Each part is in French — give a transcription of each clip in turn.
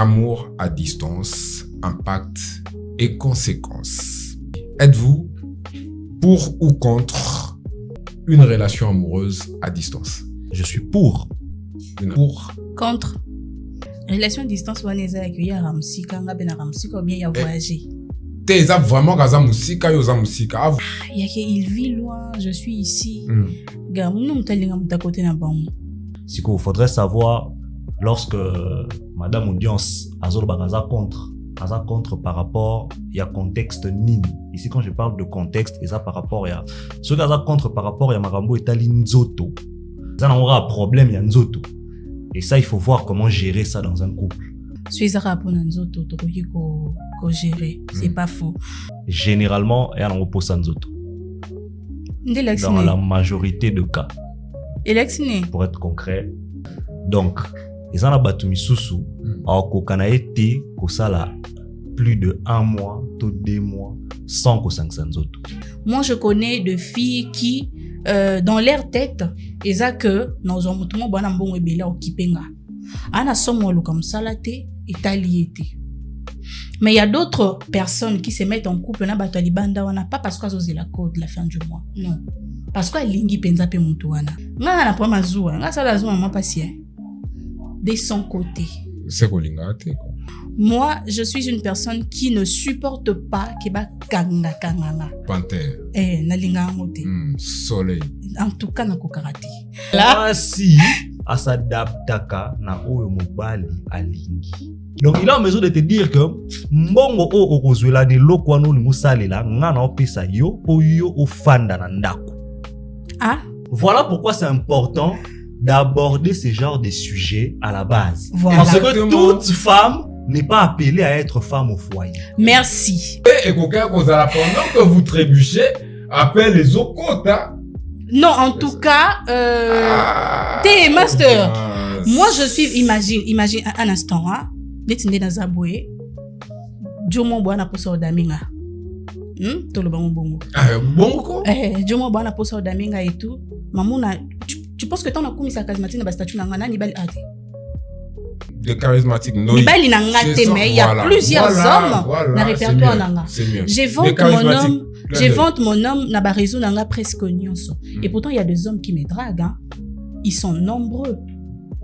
Amour à distance, impact et conséquences. Êtes-vous pour ou contre une relation amoureuse à distance? Je suis pour. Pour. Contre. Relation à distance, on est avec y a Ramsika, on a bien Ramsika ou bien il y a voyagé. T'es vraiment gaza musika yo za musika. Il y a qu'il vit loin, je suis ici. Gars, nous nous t'allons à côté d'un banc. C'est qu'il faudrait savoir lorsque Madame Audience Azor Bagaza contre par rapport il y a contexte nin. Ici quand je parle de contexte et ça par rapport il y a ce gaza contre par rapport il y a Marambo et Talinzoto. Ça on aura un problème il y a Nzoto. Et ça il faut voir comment gérer ça dans un couple. Suis ça pour Nzoto to ko gérer, c'est pas faux. Généralement il y a un repos Nzoto. Dans la majorité de cas. Pour être concret. Donc ils en a battu misusu alors qu'au Canada ko sala plus de 1 mois, 2 mois sans ko 500 autres. Moi je connais de filles qui dans leur tête ils a que nous avons tout bon mbongo ebela okipenga. Ana somo lo comme ça la té italiété. Mais il y a d'autres personnes qui se mettent en couple na batali banda wana pas parce qu'elles osent la code la fin du mois. Non. Parce qu'elle lingi penza pe mutu wana. Nga na pas mazua, nga ça la zua maman patient. De son côté. C'est quoi l'ingate? Moi, je suis une personne qui ne supporte pas que ba kanga. Panthère. Na linga ngote. Soleil. En tout cas na kokarati. Là si asadaptaka na oyo mobali alingi. Donc il a besoin de te dire que mbongo o okozwela ne lokwano ni musalela ngana opesa yo po yo ofanda na ndako. Ah, voilà pourquoi c'est important d'aborder ce genre de sujets à la base. Voilà. Parce que toute femme n'est pas appelée à être femme au foyer. Merci. Et quelqu'un pendant que vous trébuchez, appelle les autres côtes. Non, en tout cas, t'es master. Moi, je suis, imagine un instant, hein. Détenu dans Zaboué. Jomo Boana Posa Odaminga. Tolo Bango Bongo. Bongo? Jomo Boana Posa Odaminga et tout. Mamouna, tu penses que t'en as commis sa charismatique dans la statue Nangana, Nibali Ate? De charismatique, non. Nibali Nangate, mais il y a plusieurs hommes dans le répertoire Nanga. Je vante mon homme, n'a pas raison Nanga presque nyonso. Et pourtant, il y a des hommes qui me draguent, hein. Ils sont nombreux.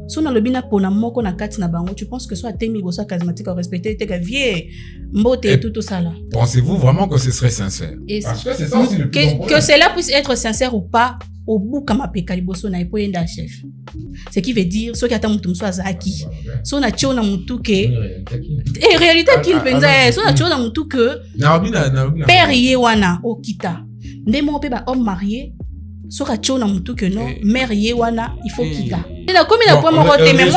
Si on a le bina pona moko na kati na bango, tu penses que soit temi ou soit charismatique ou respecté, t'es vieux, mbote et tout ça là. Pensez-vous vraiment que ce serait sincère? Parce que c'est ça aussi le plus important. Que cela puisse être sincère ou pas, au bout comme appelé Kaliboso na epo yenda chef. Ce qui veut dire, ceux qui attendent mutum soit zaki. Si on a tcho na mutu ke, et réalité qu'il pensa, si on a tcho na mutu que, père yewana okita. Ndemo pe ba homme marié. Soka tchona mutu que non, mère yewana, il faut quitter. Mais moi,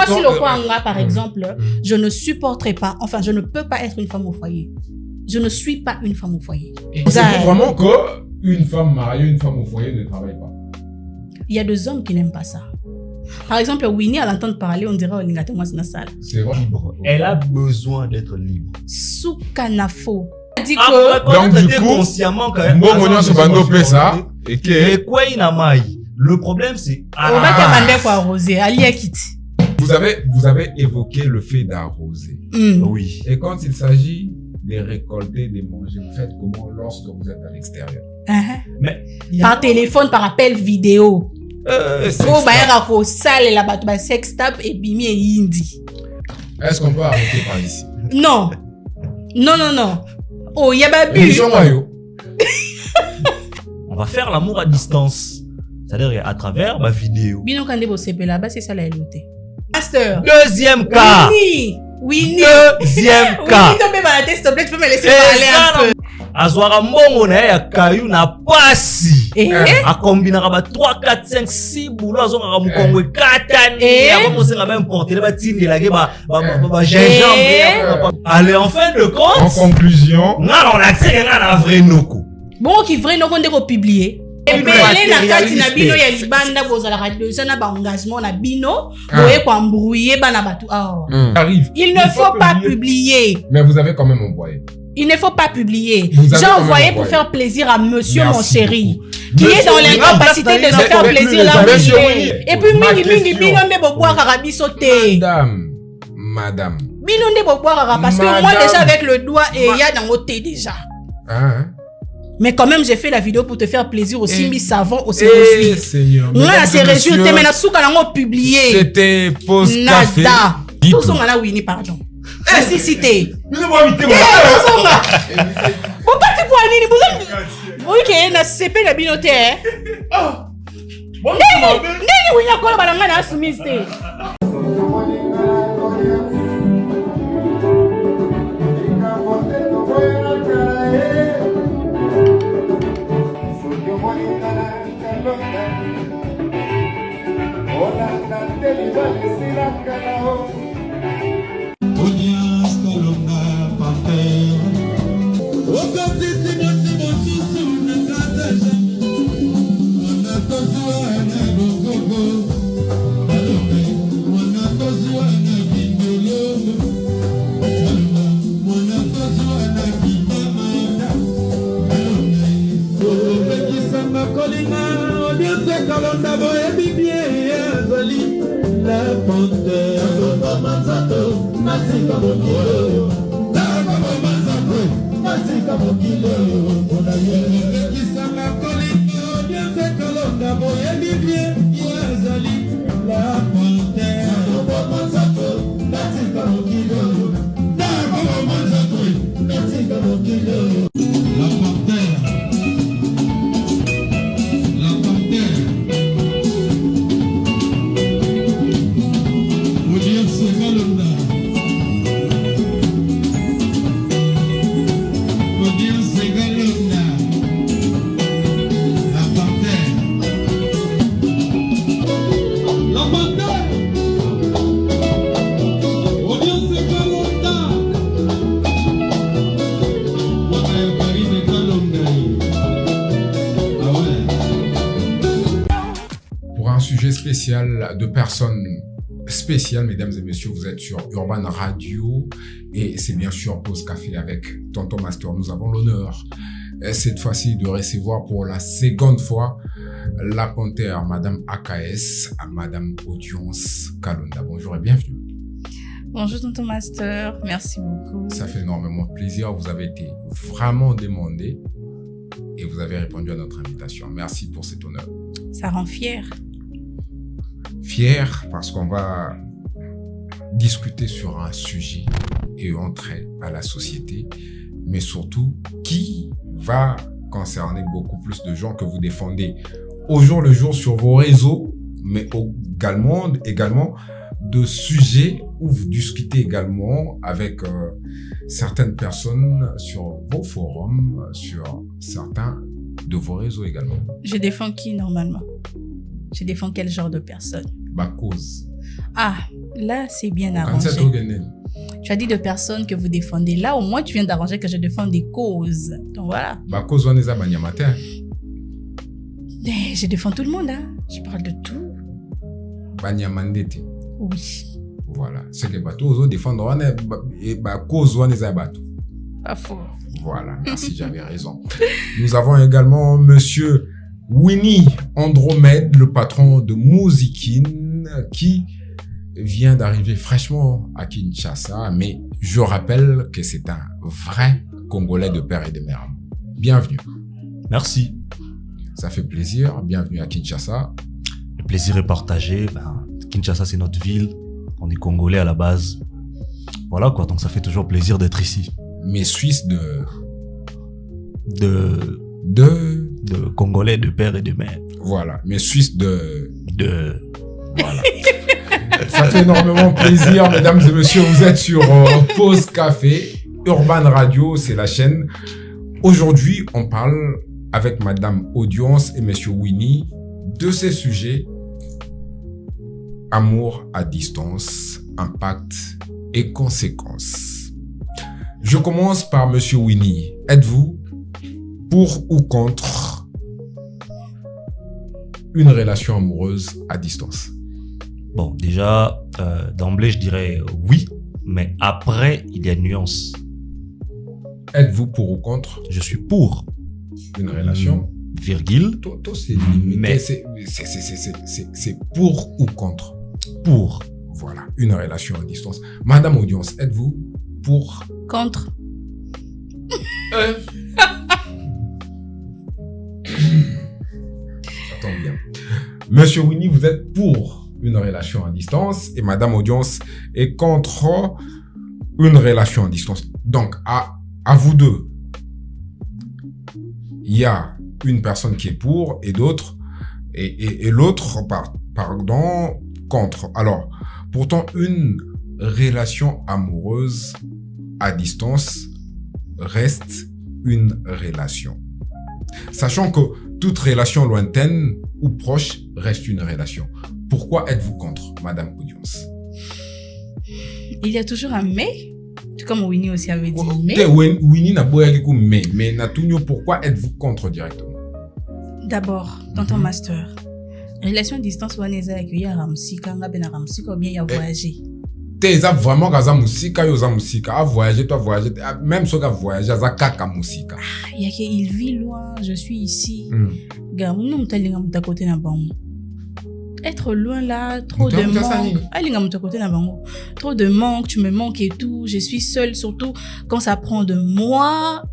si le quoi par exemple, je ne supporterai pas, enfin, je ne peux pas être une femme au foyer. Je ne suis pas une femme au foyer. C'est vraiment qu'une femme mariée, une femme au foyer ne travaille pas. Il y a des hommes qui n'aiment pas ça. Par exemple, Winnie, à l'entendre parler, on dirait Olingate moi dans la salle. C'est vrai. Elle a besoin d'être libre. Soukanafo. Donc du coup, consciemment quand même. Le problème c'est vous avez évoqué le fait d'arroser. Oui. Et quand il s'agit de récolter, de manger, vous faites comment lorsque vous êtes à l'extérieur? Mais par téléphone, par appel vidéo. Est-ce qu'on peut arrêter par ici? Non. Oh, il y a babu. On va faire l'amour à distance. C'est-à-dire à travers ma vidéo. Bino kande bo sepe là-bas, c'est ça la LOT. Master. Deuxième cas. Oui. Deuxième cas. Oui, tombe ma tête, s'il te plaît, tu peux me laisser parler un peu. Azwara mbongo na ya kayu na pasi. A combiner ba 3 4 5 6 boulot azonga mukongo katani. A commencer à même porter ba tindi la ba gingembre. Allez, en fin de compte. En conclusion. On a accès à un vrai noko. Bon, qui vrai noko ndeko publier. Et belé na kati na bino ya libanda bozala radio ça na ba engagement na bino boye ko embrouiller bana batu. Arrive. Il ne faut pas publier. Mais vous avez quand même envoyé. Il ne faut pas publier. J'ai envoyé pour faire plaisir à monsieur mon chéri, qui est dans l'incapacité de nous faire plaisir là où il est. Et puis mingi bino nde boboa karabi sauté. Madame. Bino nde boboiraka parce que moi déjà avec le doigt et il y a dans côté déjà. Hein? Mais quand même, j'ai fait la vidéo pour te faire plaisir aussi, mis savon aussi. Seigneur. Moi, c'est région, t'es maintenant sous quand publié. C'était pause café. Nada. Tout son là, Winnie, pardon. Si, si, t'es. Mais ne m'invitez pas. Vous partez pour aller, vous ok, na CP la binote. Neni, oui, y'a quoi là, balanga na soumise. De personnes spéciales, mesdames et messieurs, vous êtes sur Urban Radio et c'est bien sûr Pause Café avec Tonton Master. Nous avons l'honneur cette fois-ci de recevoir pour la seconde fois la panthère, Madame AKS, à Madame Audience Kalonda. Bonjour et bienvenue. Bonjour Tonton Master, merci beaucoup. Ça fait énormément de plaisir, vous avez été vraiment demandé et vous avez répondu à notre invitation. Merci pour cet honneur. Ça rend fier. Fier parce qu'on va discuter sur un sujet et entrer à la société, mais surtout qui va concerner beaucoup plus de gens que vous défendez au jour le jour sur vos réseaux, mais également de sujets où vous discutez également avec certaines personnes sur vos forums, sur certains de vos réseaux également. Je défends qui normalement? Je défends quel genre de personne? Ma cause. Ah, là, c'est bien arrangé. Tu as dit de personnes que vous défendez. Là, au moins, tu viens d'arranger que je défends des causes. Donc, voilà. Ma cause, on est à Banyamatin. Je défends tout le monde, hein. Je parle de tout. Banyamandete. Oui. Voilà. C'est que bateau, aux autres défendent, et ma cause, on est à bateau. Pas faux. Voilà. Merci, j'avais raison. Nous avons également monsieur Winnie Andromède, le patron de Mousikine, qui vient d'arriver fraîchement à Kinshasa, mais je rappelle que c'est un vrai Congolais de père et de mère. Bienvenue. Merci. Ça fait plaisir. Bienvenue à Kinshasa. Le plaisir est partagé. Kinshasa, c'est notre ville. On est Congolais à la base. Voilà quoi, donc ça fait toujours plaisir d'être ici. Mais Suisse de Congolais de père et de mère. Voilà, mais Suisse de... Voilà. Ça fait énormément plaisir, mesdames et messieurs. Vous êtes sur Pause Café, Urban Radio, c'est la chaîne. Aujourd'hui, on parle avec Madame Audience et Monsieur Winnie de ces sujets: amour à distance, impact et conséquences. Je commence par Monsieur Winnie. Êtes-vous pour ou contre une relation amoureuse à distance? Bon, déjà, d'emblée, je dirais oui, mais après, il y a une nuance. Êtes-vous pour ou contre? Je suis pour. Une relation? Virgule. Toi, c'est limité. Mais c'est pour ou contre? Pour. Voilà, une relation à distance. Madame Audience, êtes-vous pour? Contre. Attends bien. Monsieur Winnie, vous êtes pour une relation à distance et Madame Audience est contre une relation à distance. Donc, à vous deux, il y a une personne qui est pour et d'autres, et l'autre, pardon, contre. Alors, pourtant, une relation amoureuse à distance reste une relation. Sachant que toute relation lointaine ou proche reste une relation. Pourquoi êtes-vous contre, Madame Audience? Il y a toujours un mais, tout comme Winnie aussi avait dit mais. Winnie n'a pas dit mais Natunyo, pourquoi êtes-vous contre directement? D'abord, dans ton master, relation à distance, il y a Ramsika, ou bien il y a voyager. Tu as vraiment gaza musika, a voyager, toi voyager, même si tu as voyagé, tu as kaka musika. Il vit loin, je suis ici. Être loin là, trop de manque. Trop de manque, tu me manques et tout. Je suis seule, surtout quand ça prend de moi.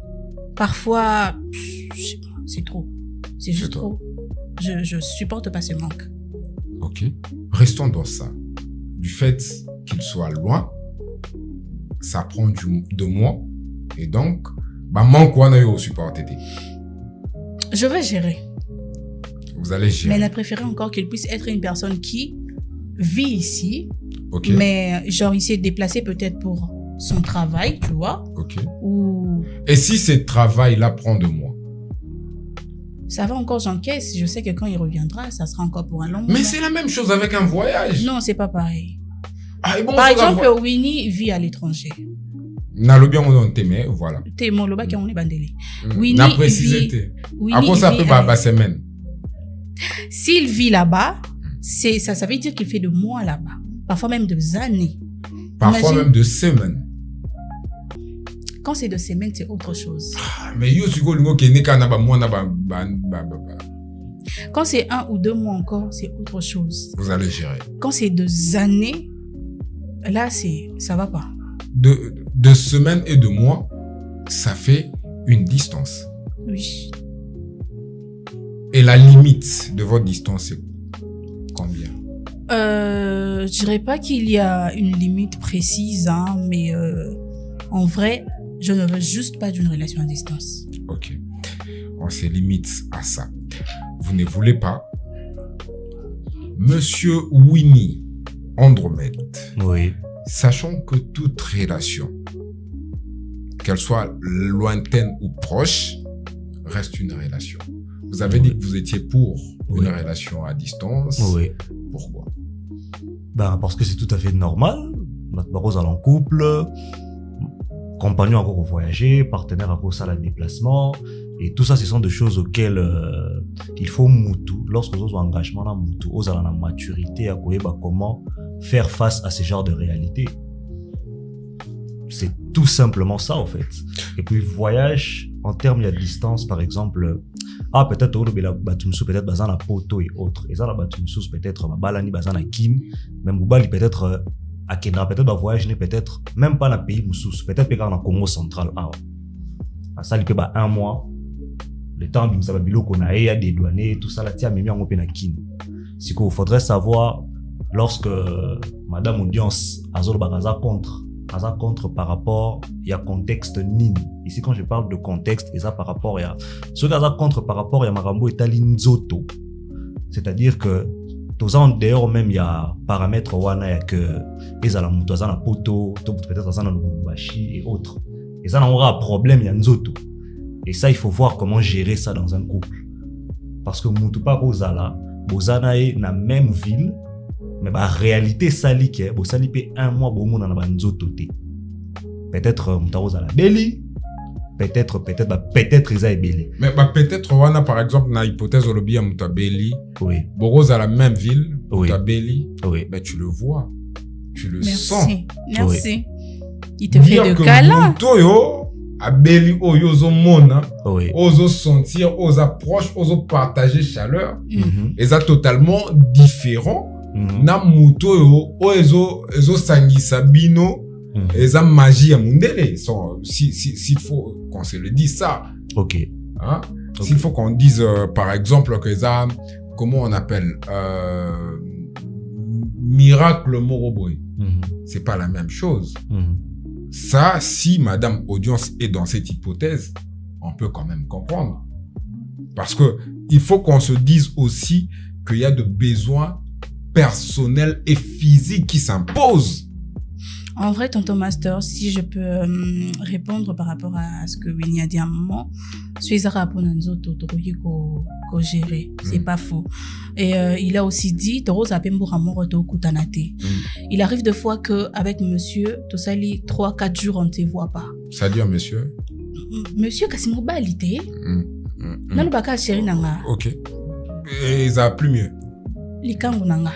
Parfois, c'est trop. C'est juste trop. Je supporte pas ce manque. Ok. Restons dans ça. Du fait qu'il soit loin, ça prend de moi. Et donc, manque on a eu au support. Je vais gérer. Vous allez gérer. Mais elle a préféré encore qu'il puisse être une personne qui vit ici. Ok. Mais genre, il s'est déplacé peut-être pour son travail, tu vois. Ok. Ou... Et si ce travail-là prend de moi? Ça va encore, j'encaisse. Je sais que quand il reviendra, ça sera encore pour un long moment. Mais c'est la même chose avec un voyage. Non, c'est pas pareil. Bon, par exemple, Winnie vit à l'étranger. Nalobi on t'aime, voilà. T'es mon loba qui on est bandélé. Winnie n'a précisé. Après ça peut pas semaine. S'il vit là-bas, ça veut dire qu'il fait de mois là-bas. Parfois même de années. Parfois même de semaines. Quand c'est de semaines, c'est autre chose. Mais yo suko lingo ke neka na ba mois na ba. Quand c'est 1 ou 2 mois encore, c'est autre chose. Vous allez gérer. Quand c'est 2 années, là ça va pas. De semaines et de mois, ça fait une distance. Oui. Et la limite de votre distance, c'est combien? Je dirais pas qu'il y a une limite précise, hein, mais en vrai, je ne veux juste pas d'une relation à distance. Ok. On se limite à ça. Vous ne voulez pas. Monsieur Winnie Andromède. Oui. Sachant que toute relation, qu'elle soit lointaine ou proche, reste une relation. Vous avez dit que vous étiez pour une relation à distance. Oui. Pourquoi? Parce que c'est tout à fait normal. Notre barose en couple, compagnon encore au voyager, partenaire encore ça le déplacement. Et tout ça, ce sont des choses auxquelles il faut moutou. Lorsque vous avez un engagement dans moutou, vous avez la maturité à comment faire face à ce genre de réalité. C'est tout simplement ça, en fait. Et puis, voyage, en termes de distance, par exemple, peut-être au Batumsu, peut-être Bazana Poto et autres. Et ça, la Batumsu, peut-être Balani, Bazana Kim, même Boubali, peut-être à Kendra, peut-être voyage, peut-être même pas dans le pays Moussous, peut-être dans le Congo central. Ça, il peut y 1 mois. Le temps de Msababilo qu'on a, il y a des douaniers, tout ça, là, tiens, mais on peut na Kim. C'est qu'il faudrait savoir, lorsque Madame Audience, Azol Bagaza contre par rapport, il y a contexte nin. Ici, quand je parle de contexte, et ça par rapport, il y a, ce Gaza contre par rapport, il y a Marambo et Talinzoto. C'est-à-dire que, d'ailleurs, même, il y a paramètres, wana, il y a que, ils ont la moutouazan à poto, peut-être à Lubumbashi et autres. Et ça, on aura un problème, il y a Nzoto. Et ça, il faut voir comment gérer ça dans un couple. Parce que Moutoupa Rosala, Bozana est dans la même ville, mais la réalité, ça li que Bozali peut 1 mois, Bomo dans la Nzoto. Peut-être Moutarosa la Beli, peut-être Isa est Beli. Mais peut-être, on a par exemple, dans l'hypothèse de l'Obi à Moutabeli, oui. Boros à la même ville, Moutabeli, oui. Mais tu le vois, tu le sens. Merci. Oui. Il te fait de câlins. Abeli ozo mona, oui. Ozo sentir, ozo approche, ozo partager chaleur. Mm-hmm. Et ça totalement différent na muto ezo sangisa bino eza magie ya mundele. S'il faut qu'on se le dise ça. Ok. Hein? Okay. S'il faut qu'on dise par exemple que ça, comment on appelle miracle Moroboy. C'est pas la même chose. Ça, si Madame Audience est dans cette hypothèse, on peut quand même comprendre. Parce que il faut qu'on se dise aussi qu'il y a de besoins personnels et physiques qui s'imposent. En vrai, tonton Master, si je peux répondre par rapport à ce que Winnie a dit à un moment, c'est pas faux. Et il a aussi dit, il arrive des fois qu'avec monsieur, Tosali, 3-4 jours, on ne te voit pas. C'est-à-dire, monsieur? Monsieur, Kassimo Balité. Nalubaka chéri nanga. Ok. Et ça a plus mieux. Likangu nanga.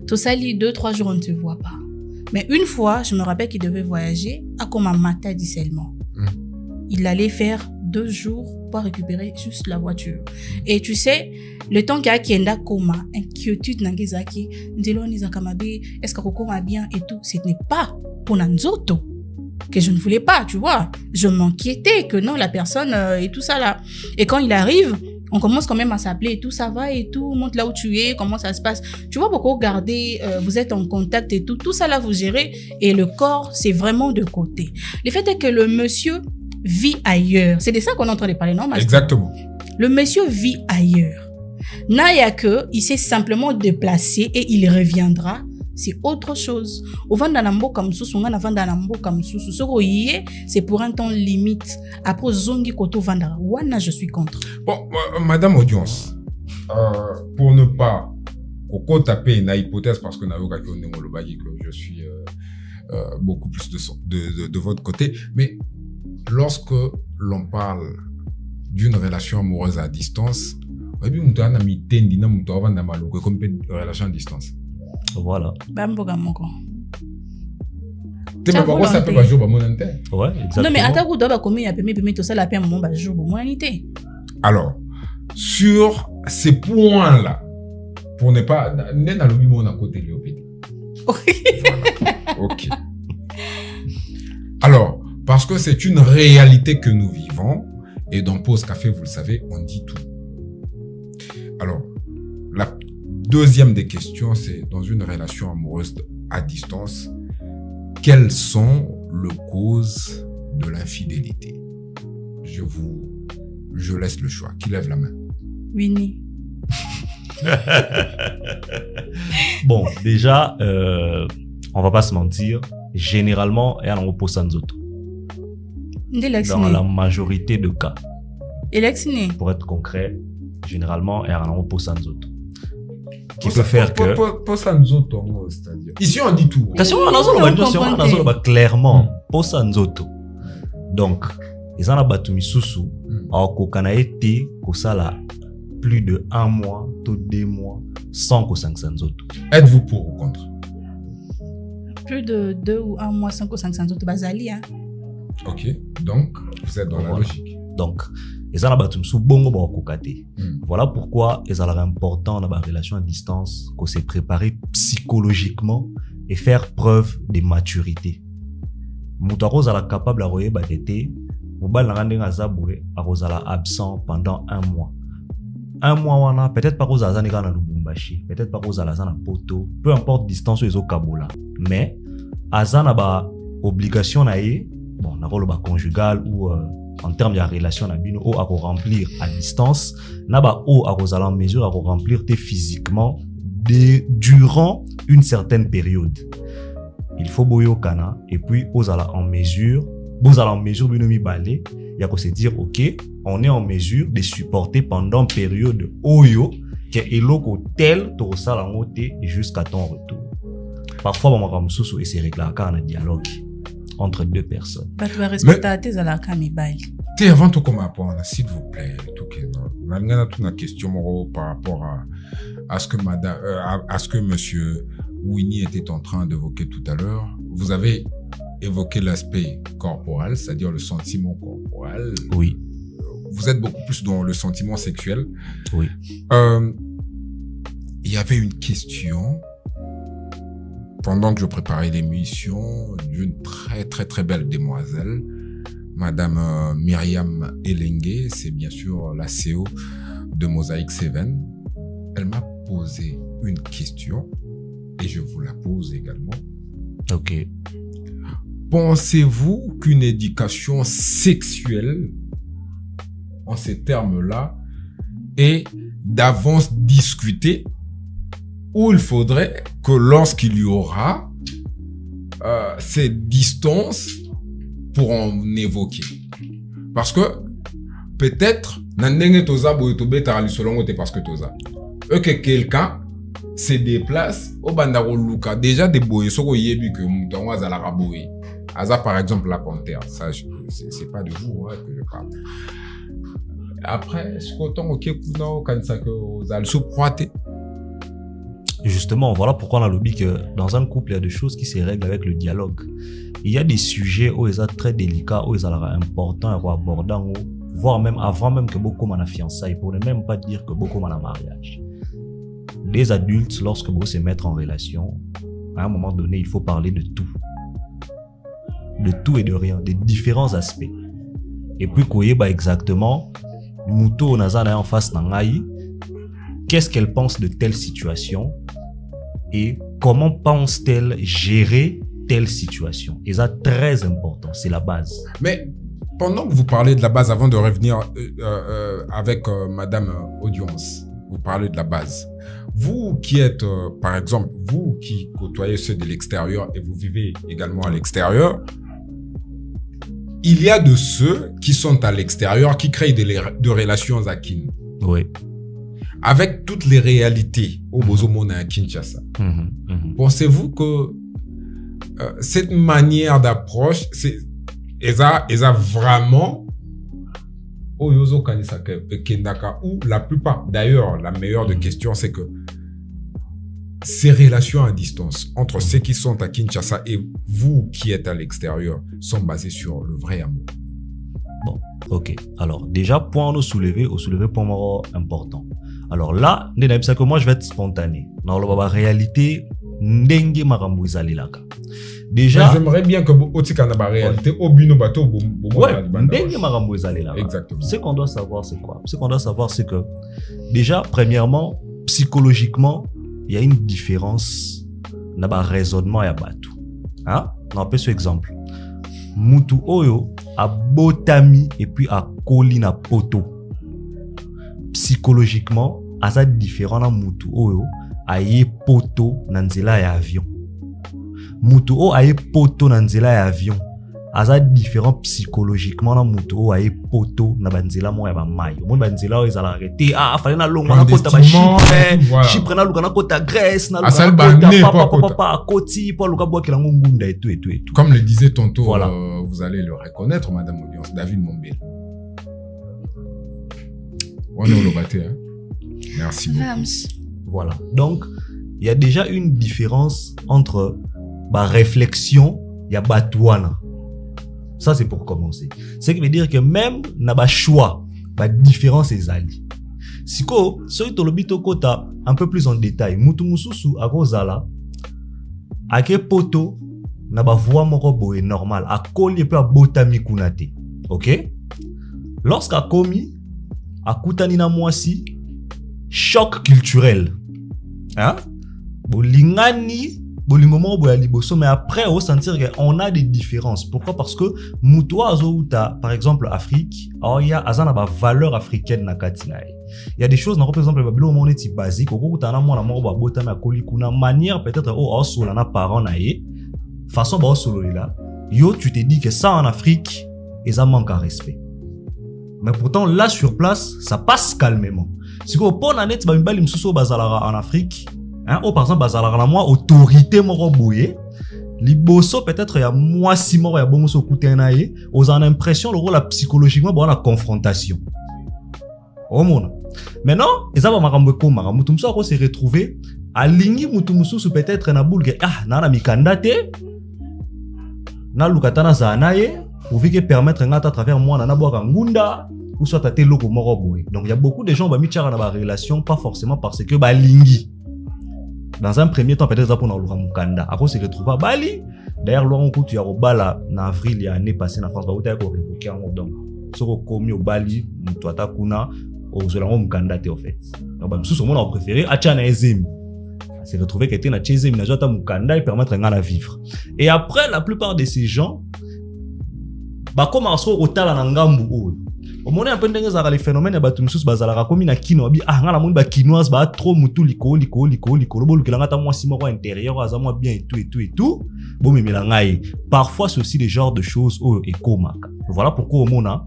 Tosali, 2-3 jours, on ne te voit pas. Mais une fois, je me rappelle qu'il devait voyager à Komamata seulement. Il allait faire 2 jours pour récupérer juste la voiture. Et tu sais, le temps qu'il y a Kienda Koma, inquiétude Nangezaki, Ndelo Nizakamabe, est-ce que Koko va bien et tout, ce n'est pas pour Nanzoto que je ne voulais pas, tu vois. Je m'inquiétais que non, la personne et tout ça là. Et quand il arrive, on commence quand même à s'appeler et tout, ça va et tout, montre là où tu es, comment ça se passe. Tu vois, pourquoi regarder, vous êtes en contact et tout ça là vous gérez et le corps, c'est vraiment de côté. Le fait est que le monsieur vit ailleurs. C'est de ça qu'on est en train de parler, non, Master? Exactement. Le monsieur vit ailleurs. Naya que, il s'est simplement déplacé et il reviendra. C'est autre chose. Au Vandanambo comme sous, on a Vandanambo comme sous, c'est pour un temps limite. Après, Zongi Koto Vandara. Wana, je suis contre. Bon, Madame Audience, pour ne pas taper une hypothèse, parce que je suis beaucoup plus de votre côté, mais lorsque l'on parle d'une relation amoureuse à distance, comme une relation à distance. Voilà. Ouais, exactement. Non, mais attends, alors, sur ces points-là, pour ne pas... Ok. Alors, parce que c'est une réalité que nous vivons, et dans Pause Café, vous le savez, on dit tout. Alors, la deuxième des questions, c'est dans une relation amoureuse à distance, quelles sont les causes de l'infidélité? Je laisse le choix. Qui lève la main? Winnie. Bon, déjà, on va pas se mentir, généralement, il y a un repos sans autre. Dans la majorité de cas. Pour être concret, généralement, il y a un repos sans autre. Qui peut faire que... c'est-à-dire... Ici, on dit tout. Clairement, pour sans autre. Donc, ils en ont battu misusu, alors qu'on a été, qu'on ça plus de 1 mois, tout 2 mois, sans qu'on s'en autres. Êtes-vous pour ou contre? Plus de 2 ou 1 mois sans qu'on s'en autres, Bazali, hein. Ok, donc, vous êtes dans la logique. Donc, ils ont battu sous bongo ba kokate. Voilà pourquoi ils ont important dans la relation à distance qu'on s'est préparé psychologiquement et faire preuve de maturité. Moutaro zala capable à royer batete, mobile na rande ngazabwe arozala absent pendant 1 mois. 1 mois wana peut-être pas aux azani kana Lubumbashi, peut-être pas aux azana poto, peu importe distance aux Kabola. Mais azana ba obligation na ye, bon na rôle ba conjugal ou en termes de relation na bino o à remplir à distance, na ba o à en mesure à remplir physiquement durant une certaine période. Il faut boyo kana et puis aux en mesure bino mi balé, il y a qu'on se dire OK, on est en mesure de supporter pendant période oyo que eloko tel to sala ngote jusqu'à ton retour. Parfois on va mususu et c'est réglé quand un dialogue entre 2 personnes. Tu vas respecter tes alaka mi bail. Avant tout comme apprendre, s'il vous plaît, tout que malgré toute la question par rapport à ce que madame à ce que monsieur Winnie était en train d'évoquer tout à l'heure, vous avez évoqué l'aspect corporel, c'est-à-dire le sentiment corporel. Oui. Vous êtes beaucoup plus dans le sentiment sexuel. Oui. Il il y avait une question pendant que je préparais l'émission d'une très très très belle demoiselle, Madame Myriam Elengue, c'est bien sûr la CEO de Mosaic 7. Elle m'a posé une question et je vous la pose également. Ok. Pensez-vous qu'une éducation sexuelle, en ces termes-là, est d'avance discutée, ou il faudrait que lorsqu'il y aura cette distance pour en évoquer? Parce que peut-être parce que quelqu'un se déplace au bandaro Luka déjà des boys so yebi que mouton azala boy aza par exemple la panthère, ça c'est pas de vous que je parle. Après ce qu'autant ok kuno quand ça que aux al sous-proité. Justement, voilà pourquoi on a lobby que dans un couple, il y a des choses qui se règlent avec le dialogue. Il y a des sujets où ils sont très délicats, où ils sont importants à aborder, voire même avant même que beaucoup m'en a fiançailles, pour ne même pas dire que beaucoup m'en a mariage. Les adultes, lorsque vous se mettent en relation, à un moment donné, il faut parler de tout. De tout et de rien, des différents aspects. Et puis, bah exactement, Mouto Nazana en face n'angaï, qu'est-ce qu'elle pense de telle situation et comment pense-t-elle gérer telle situation? Et ça, très important, c'est la base. Mais pendant que vous parlez de la base, avant de revenir avec Madame Audience, vous parlez de la base. Vous qui êtes, par exemple, vous qui côtoyez ceux de l'extérieur et vous vivez également à l'extérieur, il y a de ceux qui sont à l'extérieur qui créent de relations à Kin. Oui. Avec toutes les réalités au Bozomona à Kinshasa. Pensez-vous que cette manière d'approche, elle a vraiment ou la plupart, d'ailleurs, la meilleure des questions, c'est que ces relations à distance entre ceux qui sont à Kinshasa et vous qui êtes à l'extérieur sont basées sur le vrai amour. Bon, ok. Alors, déjà, point à soulever point important. Alors là, c'est que moi, je vais être spontané. Dans la réalité, ndenge marambo izalelaka. Déjà, j'aimerais bien que otika na réalité au bino bato ndenge marambo izalelaka. Exactement. Ce qu'on doit savoir, c'est quoi? Ce qu'on doit savoir, c'est que déjà, premièrement, psychologiquement, il y a une différence dans le raisonnement ya batu. Hein? On peut ce exemple. Mutu oyo a botami et puis a koli na poto. Psychologiquement, asa différent na mutu oyo a ye poto na nzela ya avion. Mutu oyo a ye poto na nzela ya avion. Asa différent psychologiquement na mutu oyo a ye poto na banzela mo ya ba mai. Mo banzela oyo ezala arrêté. Ah, fallait na longa na kota ba Chypre na luka na kota Grèce na luka na papa koti po luka bwa kilango ngunda et tout. Comme le disait tantôt, voilà. Vous allez le reconnaître, Madame Audience, David Mombel. On est au lobaté, hein. Merci beaucoup. Voilà. Donc, il y a déjà une différence entre la réflexion et la batouana. Ça, c'est pour commencer. Ce qui veut dire que même dans le choix, la différence est ali. Si ko, sur le lobito kota un peu plus en détail, mutu mususu a kozala, a ke poto, na ba voix moko boye normal, a koli pe a botami kunate. Ok? Lorsqu'a komi, a kutani na mwasi, choc culturel. Hein? Bolingani, bolingomo boya liboso, mais après, on va sentir qu'on a des différences. Pourquoi? Parce que Moutoua Azouta, par exemple, Afrique, il y a azana ba valeur africaine na katina. Il y a des choses, par exemple, le babylon monéti basique, au cours où t'as moi ba bota na kolikuna manière peut-être au solo na parent na ye, façon ba solo là. Yo, tu te dis que ça en Afrique, et ça manque à respect. Mais pourtant, là, sur place, ça passe calmement. Si vous avez une année, en Afrique, hein, par exemple, autorité, liboso peut-être il y a moi si mort il y a bon so côté naé aux en impression le rôle psychologiquement bon la confrontation au monde maintenant ils avaient marambo ko marambo tout ça se retrouver aligné mutumsu peut-être na boule ah na mikandate na lukatana za naé pour que permettre ngata à travers moi na boka ngunda ou soit até loko moro boy. Donc il y a beaucoup de gens ba mitchara na ba relation pas forcément parce que ba lingi dans un premier temps peut-être pour nous mukanda après se retrouver à Bali d'ailleurs loin coup tu as au bala en avril il y a année passée en France ba uta ko révoquer en donc soko komi au Bali mutu atakuna ozolango mukanda te en fait donc ba sous mon préféré achana ezemi se retrouver que était na chezemi na jota mukanda et permettre ngana vivre et après la plupart de ces gens ba commence au tala na ngambu o au moment un peu ndenge za les phénomènes ya batu misusu bazala komi na kino bi ah ngala moni ba kinoise ba trop mutu liko bolu kelanga ta moi simo intérieur aza moi bien et tout bon mais ngai parfois c'est aussi des genres de choses o et komaka voilà pourquoi au mona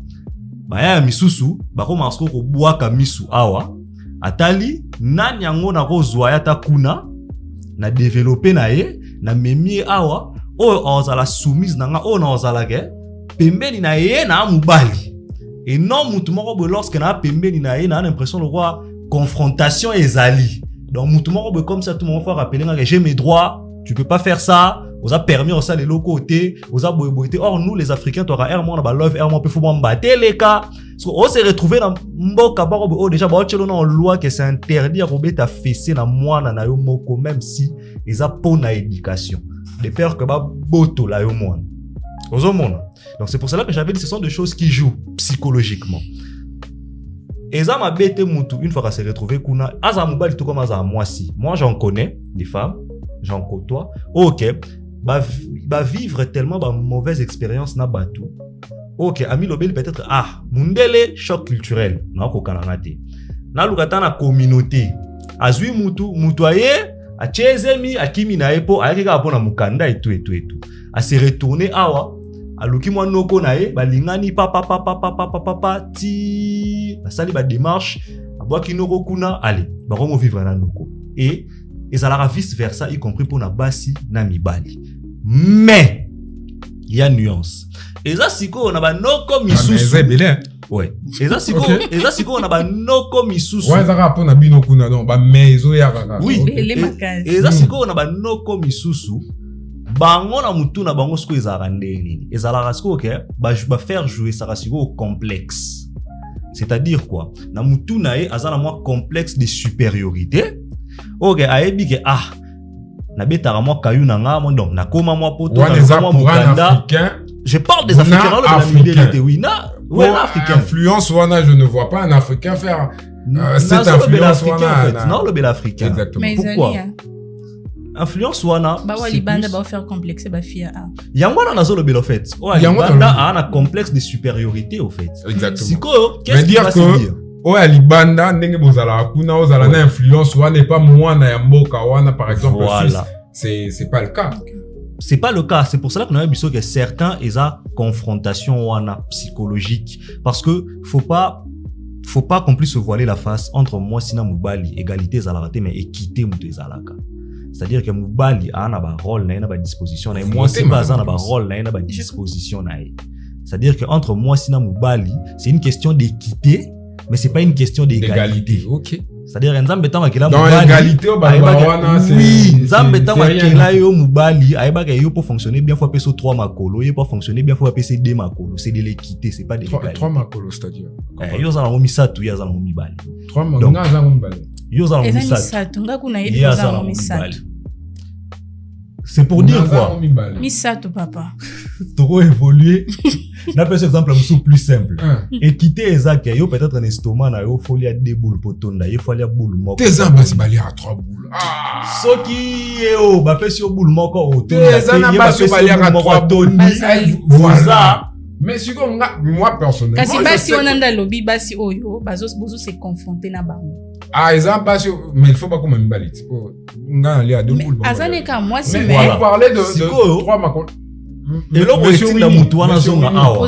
ba ya misusu ba commence ko boaka misu awa atali nani yango na kozwa ya ta kuna na développer na ye na memi awa o ozala soumise nanga o na ozala ke pembeni na ye na mubali et non mutu moko bo lorsque na pembeni na ye na l'impression de voir confrontation ezali donc mutu moko bo comme ça tout le monde faut rappeler que j'ai mes droits tu peux pas faire ça on a permis ça les locaux côté on a boyboité or nous les africains tu auras airement na ba love airement peut faut m'battre les cas on s'est retrouvé dans mboka ba oh déjà ba tchelo na loi que c'est interdit à robeta fessé na mwana na yo moko même si ils a pour na éducation de peur que ba boto la yo mwana donc c'est pour cela que j'avais dit ce sont des choses qui jouent psychologiquement. Et ça m'a bêté mutu une fois qu'elle s'est retrouvée kuna aza mobali tout comme aza moisi. Moi j'en connais des femmes, j'en côtoie. OK, bah vivre tellement bah mauvaise expérience na batu. OK, ami lobel peut-être mundele choc culturel na ko kanangate. Na lukata na communauté. Azui mutu aye a chezemi akimi na epo ayeka apona mukanda et tout. A se retourner awa aluki mwa noko na ye balingani papa ti basali ba démarche abwaki noko kuna allez bakomo vivre na noko et ezalaka vice versa y compris pour na basi na mibali mais il y a nuance eza siko na ba noko misusu ouais eza siko na ba noko misusu ouais ezaka pour na bino kuna non ba mezo ya kaka oui eza siko na ba noko misusu bango na mutu na bango siko ezalaka ndenge ezalaka siko ke ba faire jouer ça siko complexe c'est-à-dire quoi na mutu na ye azala moi complexe de supériorité OK ayebi ke na betara moi kayu na nga moi donc na koma moi poto na moi mukanda je parle des africains dans la middle oui na ouais africain influence wana je ne vois pas un africain faire cette influence wana non le bel africain exactement pourquoi influence wana ba wali banda ba faire complexe ba fia yango na nazo le bel fait banda a un complexe de supériorité au fait exactement siko qu'est-ce qui va se dire ali banda ndenge bozala kuna ozala na influence wana n'est pas mwana ya mboka wana par exemple voilà. c'est pas le cas c'est pas le cas c'est pour cela qu'on a vu que certains ils a confrontation wana psychologique parce que faut pas qu'on puisse se voiler la face entre moi sina mubali égalité zalaka mais équité mutu zalaka. C'est-à-dire que mubali a un rôle na ba disposition na moi c'est pas un rôle na ba disposition na. C'est-à-dire que entre moi sina mubali c'est une question d'équité mais c'est pas une question d'égalité. OK. C'est-à-dire nzambe tanga kila mubali dans égalité au wana c'est oui nzambe tanga kila yo mubali ayeba que yo pour fonctionner bien faut appeler 3 makolo yo pour fonctionner bien faut appeler 2 makolo c'est de l'équité c'est pas de l'égalité. 3 makolo c'est-à-dire yo za na misatu ya za na mibali 3 makolo za na mibali yo za na misatu ngaku na yebi za na misatu. C'est pour dire quoi Misato papa. Trop évolué. N'a pas exemple plus simple. Équité exact yo peut-être un estomac na yo folie à 2 boules potonda, yo folie à boule moko. Tes ambas bali à 3 boules. Soki yo ba fait sur boule moko auto. Tes ambas bali à 3 boules. Voilà. Mais si comme moi personnellement kasi basi onanda lobi basi oyo bazo se confronter na bango. Exemple basi mais il faut pas comme mibali. Nga ali à 2 boules. Azane ka moi si mais on parlait de 3 makolo. Et là on est na mutu wana zonga awa.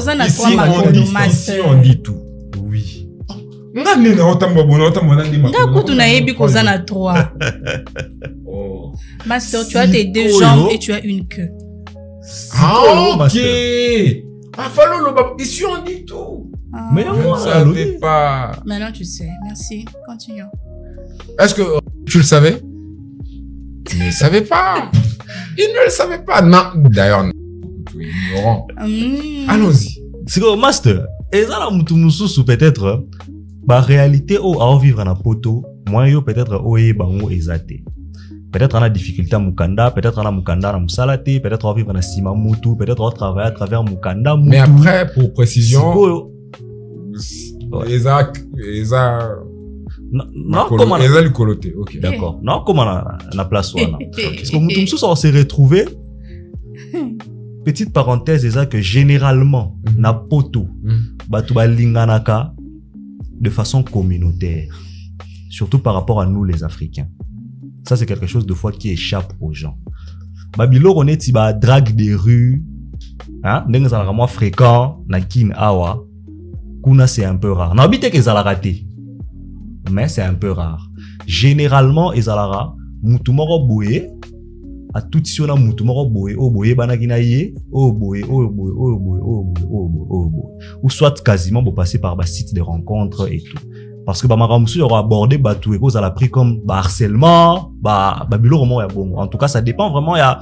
Ici on dit tout. Oui. Nga nena otamba bona otamba ndi makolo. Nga kutu na yebi koza na 3. Oh. Master tu as tes 2 jambes et tu as une queue. OK. Ici on dit tout. Mais on ne savait pas. Maintenant tu sais. Merci. Continuons. Est-ce que tu le savais? Il ne le savait pas. Il ne le savait pas. Non. D'ailleurs, tout ignorant. Allons-y. C'est que master. Et ça la mutu peut-être ba réalité au à vivre na poto. Moi yo peut-être oye bango ezate. peut-être on a difficulté à mukanda, peut-être on a mukanda na musalate, peut-être on va vivre na sima mutu, peut-être on va travailler à travers mukanda mutu. Mais après, pour précision, Ouais. Non, comment le coloté, ok. D'accord. Non, comment la place wana. Parce que mutu musu on s'est retrouvé. Petite parenthèse, c'est ça que généralement na poto batu balinganaka de façon communautaire, surtout par rapport à nous les Africains. Ça c'est quelque chose de fois qui échappe aux gens. Babilo on est ba drague des rues, hein, ndenge za vraiment fréquent na kin awa. Kuna c'est un peu rare. Na habite que za la raté. Mais c'est un peu rare. Généralement ezalaka mutu moko boye à tout si on a mutu moko boye o boye banaki na ye o boye ou soit quasiment pour passer par ba site de rencontres et tout. Parce que ba maramusu aura abordé ba tout et cause à la prix comme ba harcèlement, ba bilo vraiment ya bon. En tout cas, ça dépend vraiment ya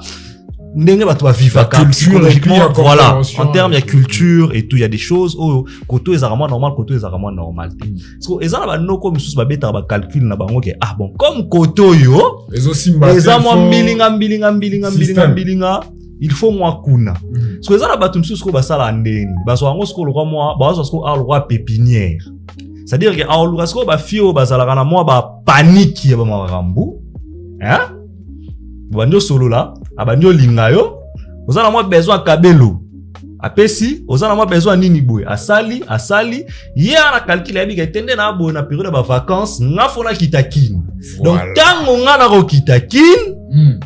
ndenge ba to vivre psychologiquement, voilà. En termes il y a culture et tout, il y a des choses au koto ezarama normal, koto ezarama normal. Parce que ezala ba no comme sous ba beta ba calcul na bango ke ah bon comme koto yo ezama mbilinga il faut moi kuna. Parce que ezala ba tumsu ko ba sala ndeni ba so ngo sko lo kwa moi ba so sko a lo kwa pépinière. C'est-à-dire que a lo sko ba fio ba sala kana moi ba panique ya ba marambu. Hein? Banyo solo là, abanyo lingayo, ozana moi besoin kabelo. Apesi, ozana moi besoin nini boy. Asali, hier na calcul ya biga tende na boy na période ba vacances, nga fona kitakin. Donc tango nga na ko kitakin,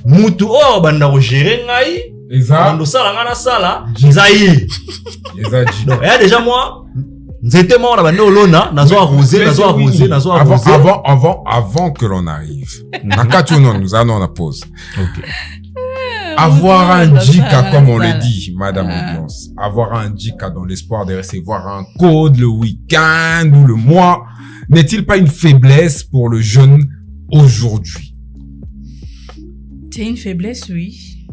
mutu o banda ko gérer ngai, eza sala nga na sala, nzayi. Donc et déjà moi Nzete mort là olona nazo arroser avant que l'on arrive. Nous allons la pause. OK. Avoir un djika comme on le dit, madame audience. Avoir un djika dans l'espoir de recevoir un code le week-end ou le mois n'est-il pas une faiblesse pour le jeune aujourd'hui? C'est une faiblesse, oui.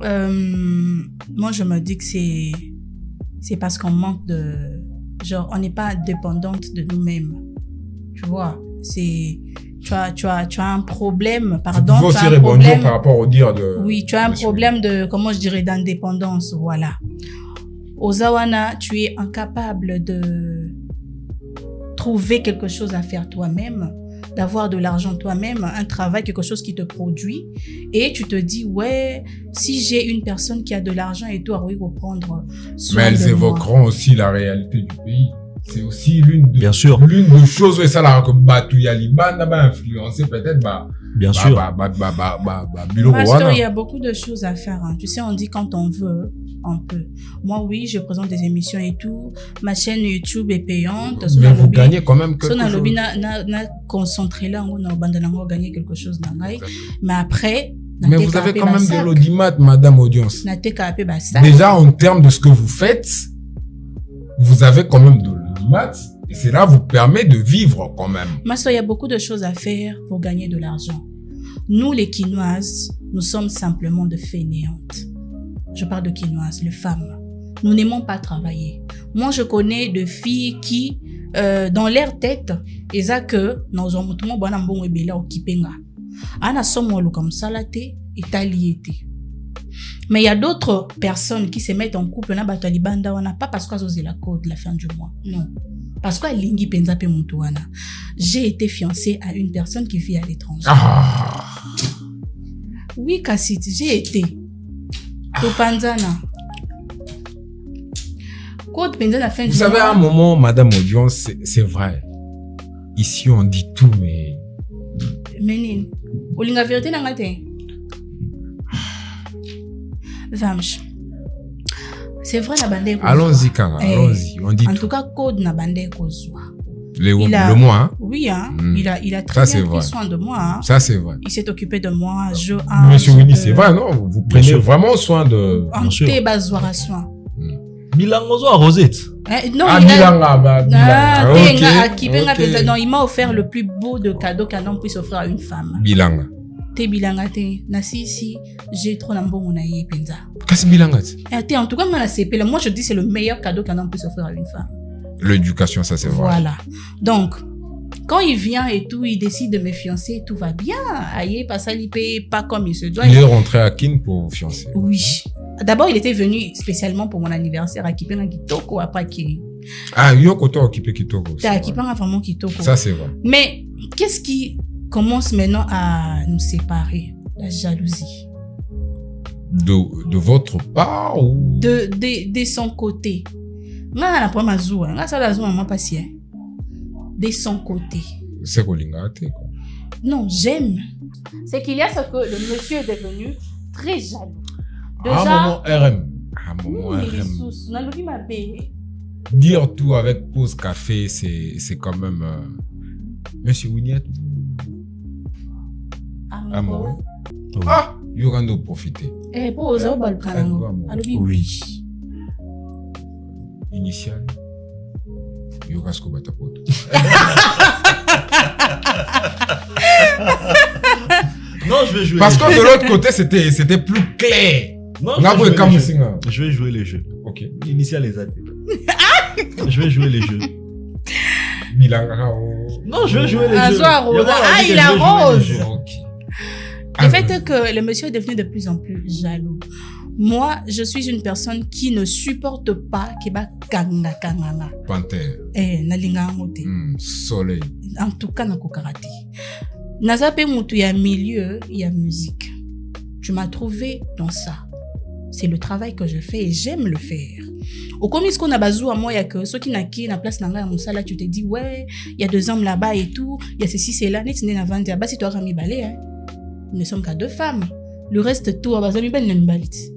Moi je me dis que c'est parce qu'on manque de... Genre, on n'est pas dépendante de nous-mêmes. Tu vois, c'est... Tu as un problème, pardon. Vous pouvez aussi répondre par rapport au dire de... Oui, tu as un problème de, comment je dirais, d'indépendance, voilà. Ozawana, tu es incapable de trouver quelque chose à faire toi-même, d'avoir de l'argent toi-même, un travail, quelque chose qui te produit, et tu te dis, ouais, si j'ai une personne qui a de l'argent et tout, oui, pour prendre soin. Mais elles évoqueront aussi la réalité du pays. C'est aussi l'une des choses, et ça, là, que Batouya-Liban n'a pas influencé, peut-être, bien sûr. Master, il y a beaucoup de choses à faire, hein. Tu sais, on dit quand on veut, on peut. Moi, oui, je présente des émissions et tout. Ma chaîne YouTube est payante. Mais vous gagnez quand même quelque chose. Lobby n'a concentré là, on a gagné quelque chose dans la. Mais après, mais vous avez quand même de l'audimat, madame audience. Déjà, en termes de ce que vous faites, vous avez quand même de l'audimat. Et cela vous permet de vivre quand même. Master, il y a beaucoup de choses à faire pour gagner de l'argent. Nous, les Quinoises, nous sommes simplement de fainéantes. Je parle de Quinoises, les femmes. Nous n'aimons pas travailler. Moi, je connais de filles qui, dans leur tête, ils ont que nous avons tout le monde bon et au kipenga. Ana somolo comme ça la té italiété. Mais il y a d'autres personnes qui se mettent en couple na batalibanda on n'a pas parce qu'elles osent la code la fin du mois. Non. Parce que lingi penza pe mutuana. J'ai été fiancée à une personne qui vit à l'étranger. Ah. Oui, Kassit, j'ai été. Topanzana. Vous savez, à un moment, madame audience, c'est vrai. Ici, on dit tout, mais... Menine, olinga vérité na ngate. Vamch. C'est vrai la bande. Allons-y, Kara, allons-y. On dit en tout cas, code na bande kozwa. Le mois, hein? Oui, hein. Il a très bien pris soin de moi. Hein. Ça, c'est vrai. Il s'est occupé de moi. Monsieur Winnie, c'est vrai, non? Vous prenez vraiment soin de... En thé bazoara soin. Bilangozo à Rosette. Non, non, il m'a offert le plus beau de cadeau qu'un homme puisse offrir à une femme. Bilanga. Te bilanga te. Si, j'ai trop d'ambon na ye penza. Qu'est-ce bilanga? En tout cas, moi je dis c'est le meilleur cadeau qu'un homme puisse offrir à une femme. L'éducation, ça c'est vrai. Voilà. Donc, Quand il vient et tout, il décide de me fiancer, tout va bien. Aïe, pas ça, il paye pas comme il se doit. Il est rentré à Kin pour vous fiancer. Oui. D'abord, il était venu spécialement pour mon anniversaire à Kipena Kitoko, après qui. Ah, Yoko to occupé Kitoko. T'as Kipena vraiment Kitoko. Ça, c'est vrai. Mais qu'est-ce qui commence maintenant à nous séparer? La jalousie. De votre part ou De son côté. Nga na problème azua. Nga ça la zua maman patient. De son côté. c'est Kolingate, quoi. Non, j'aime. C'est qu'il y a ce que le monsieur est devenu très jaloux. À un moment RM. Dire tout avec pause café, c'est quand même Monsieur Winnet. Amoureux. Ah, il y aura nous profiter. Eh, pause au bal prendre. Oui. Initial. Il y aura ce qu'on va t'apporter. Non, je vais jouer. Parce que de l'autre côté, c'était plus clair. Non, je vais jouer les jeux. Ok. Initial les athées. Je vais jouer les jeux. Non, je vais jouer les jeux. Il arrose. Ok. Le fait que le monsieur est devenu de plus en plus jaloux. Moi, je suis une personne qui ne supporte pas keba kanga. Panthère. Nalinga mote. Soleil. En tout cas, na kokarate. Nazape mutu ya milieu, ya musique. Tu m'as trouvé dans ça. C'est le travail que je fais et j'aime le faire. Au commis ce qu'on a bazou à moi, il y a que ceux qui n'a qui na place nanga ya là, tu te dis ouais, il y a 2 hommes là-bas et tout, il y a ceci c'est là, net n'est na vente là-bas si tu as rami balé hein. Nous ne sommes qu'à 2 femmes. Le reste tout bazami ben n'embalit.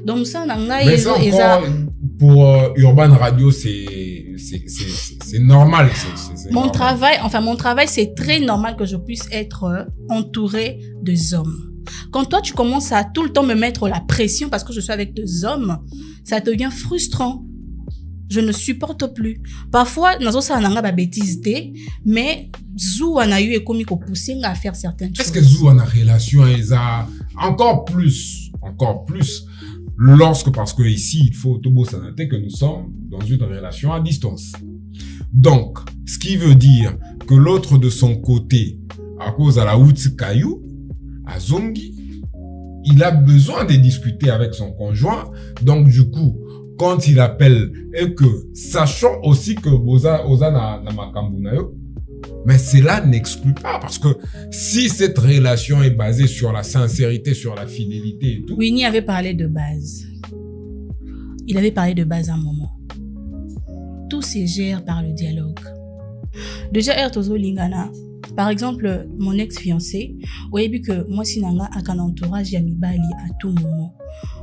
Donc ça nanga mais ça encore, pour Urban Radio c'est normal. Mon travail c'est très normal que je puisse être entouré de hommes. Quand toi, tu commences à tout le temps me mettre la pression parce que je suis avec 2 hommes, ça devient frustrant. Je ne supporte plus. Parfois, nous avons des bêtises, mais Zou a eu et comme pousser à faire certaines choses. Est-ce que Zou a une relation encore plus, parce que ici, il faut tout s'adapter que nous sommes dans une relation à distance. Donc, ce qui veut dire que l'autre de son côté, à cause de la Outsi Kayou, à Zongi, il a besoin de discuter avec son conjoint. Donc, du coup, quand il appelle et que, sachant aussi que Oza na makambu na yo, mais cela n'exclut pas parce que si cette relation est basée sur la sincérité, sur la fidélité et tout. Winnie avait parlé de base. Il avait parlé de base à un moment. Tout se gère par le dialogue. Déjà, Ertozo Lingana, par exemple, mon ex-fiancé, vous avez vu que moi, Sinanga a un entourage Yamibali à tout moment.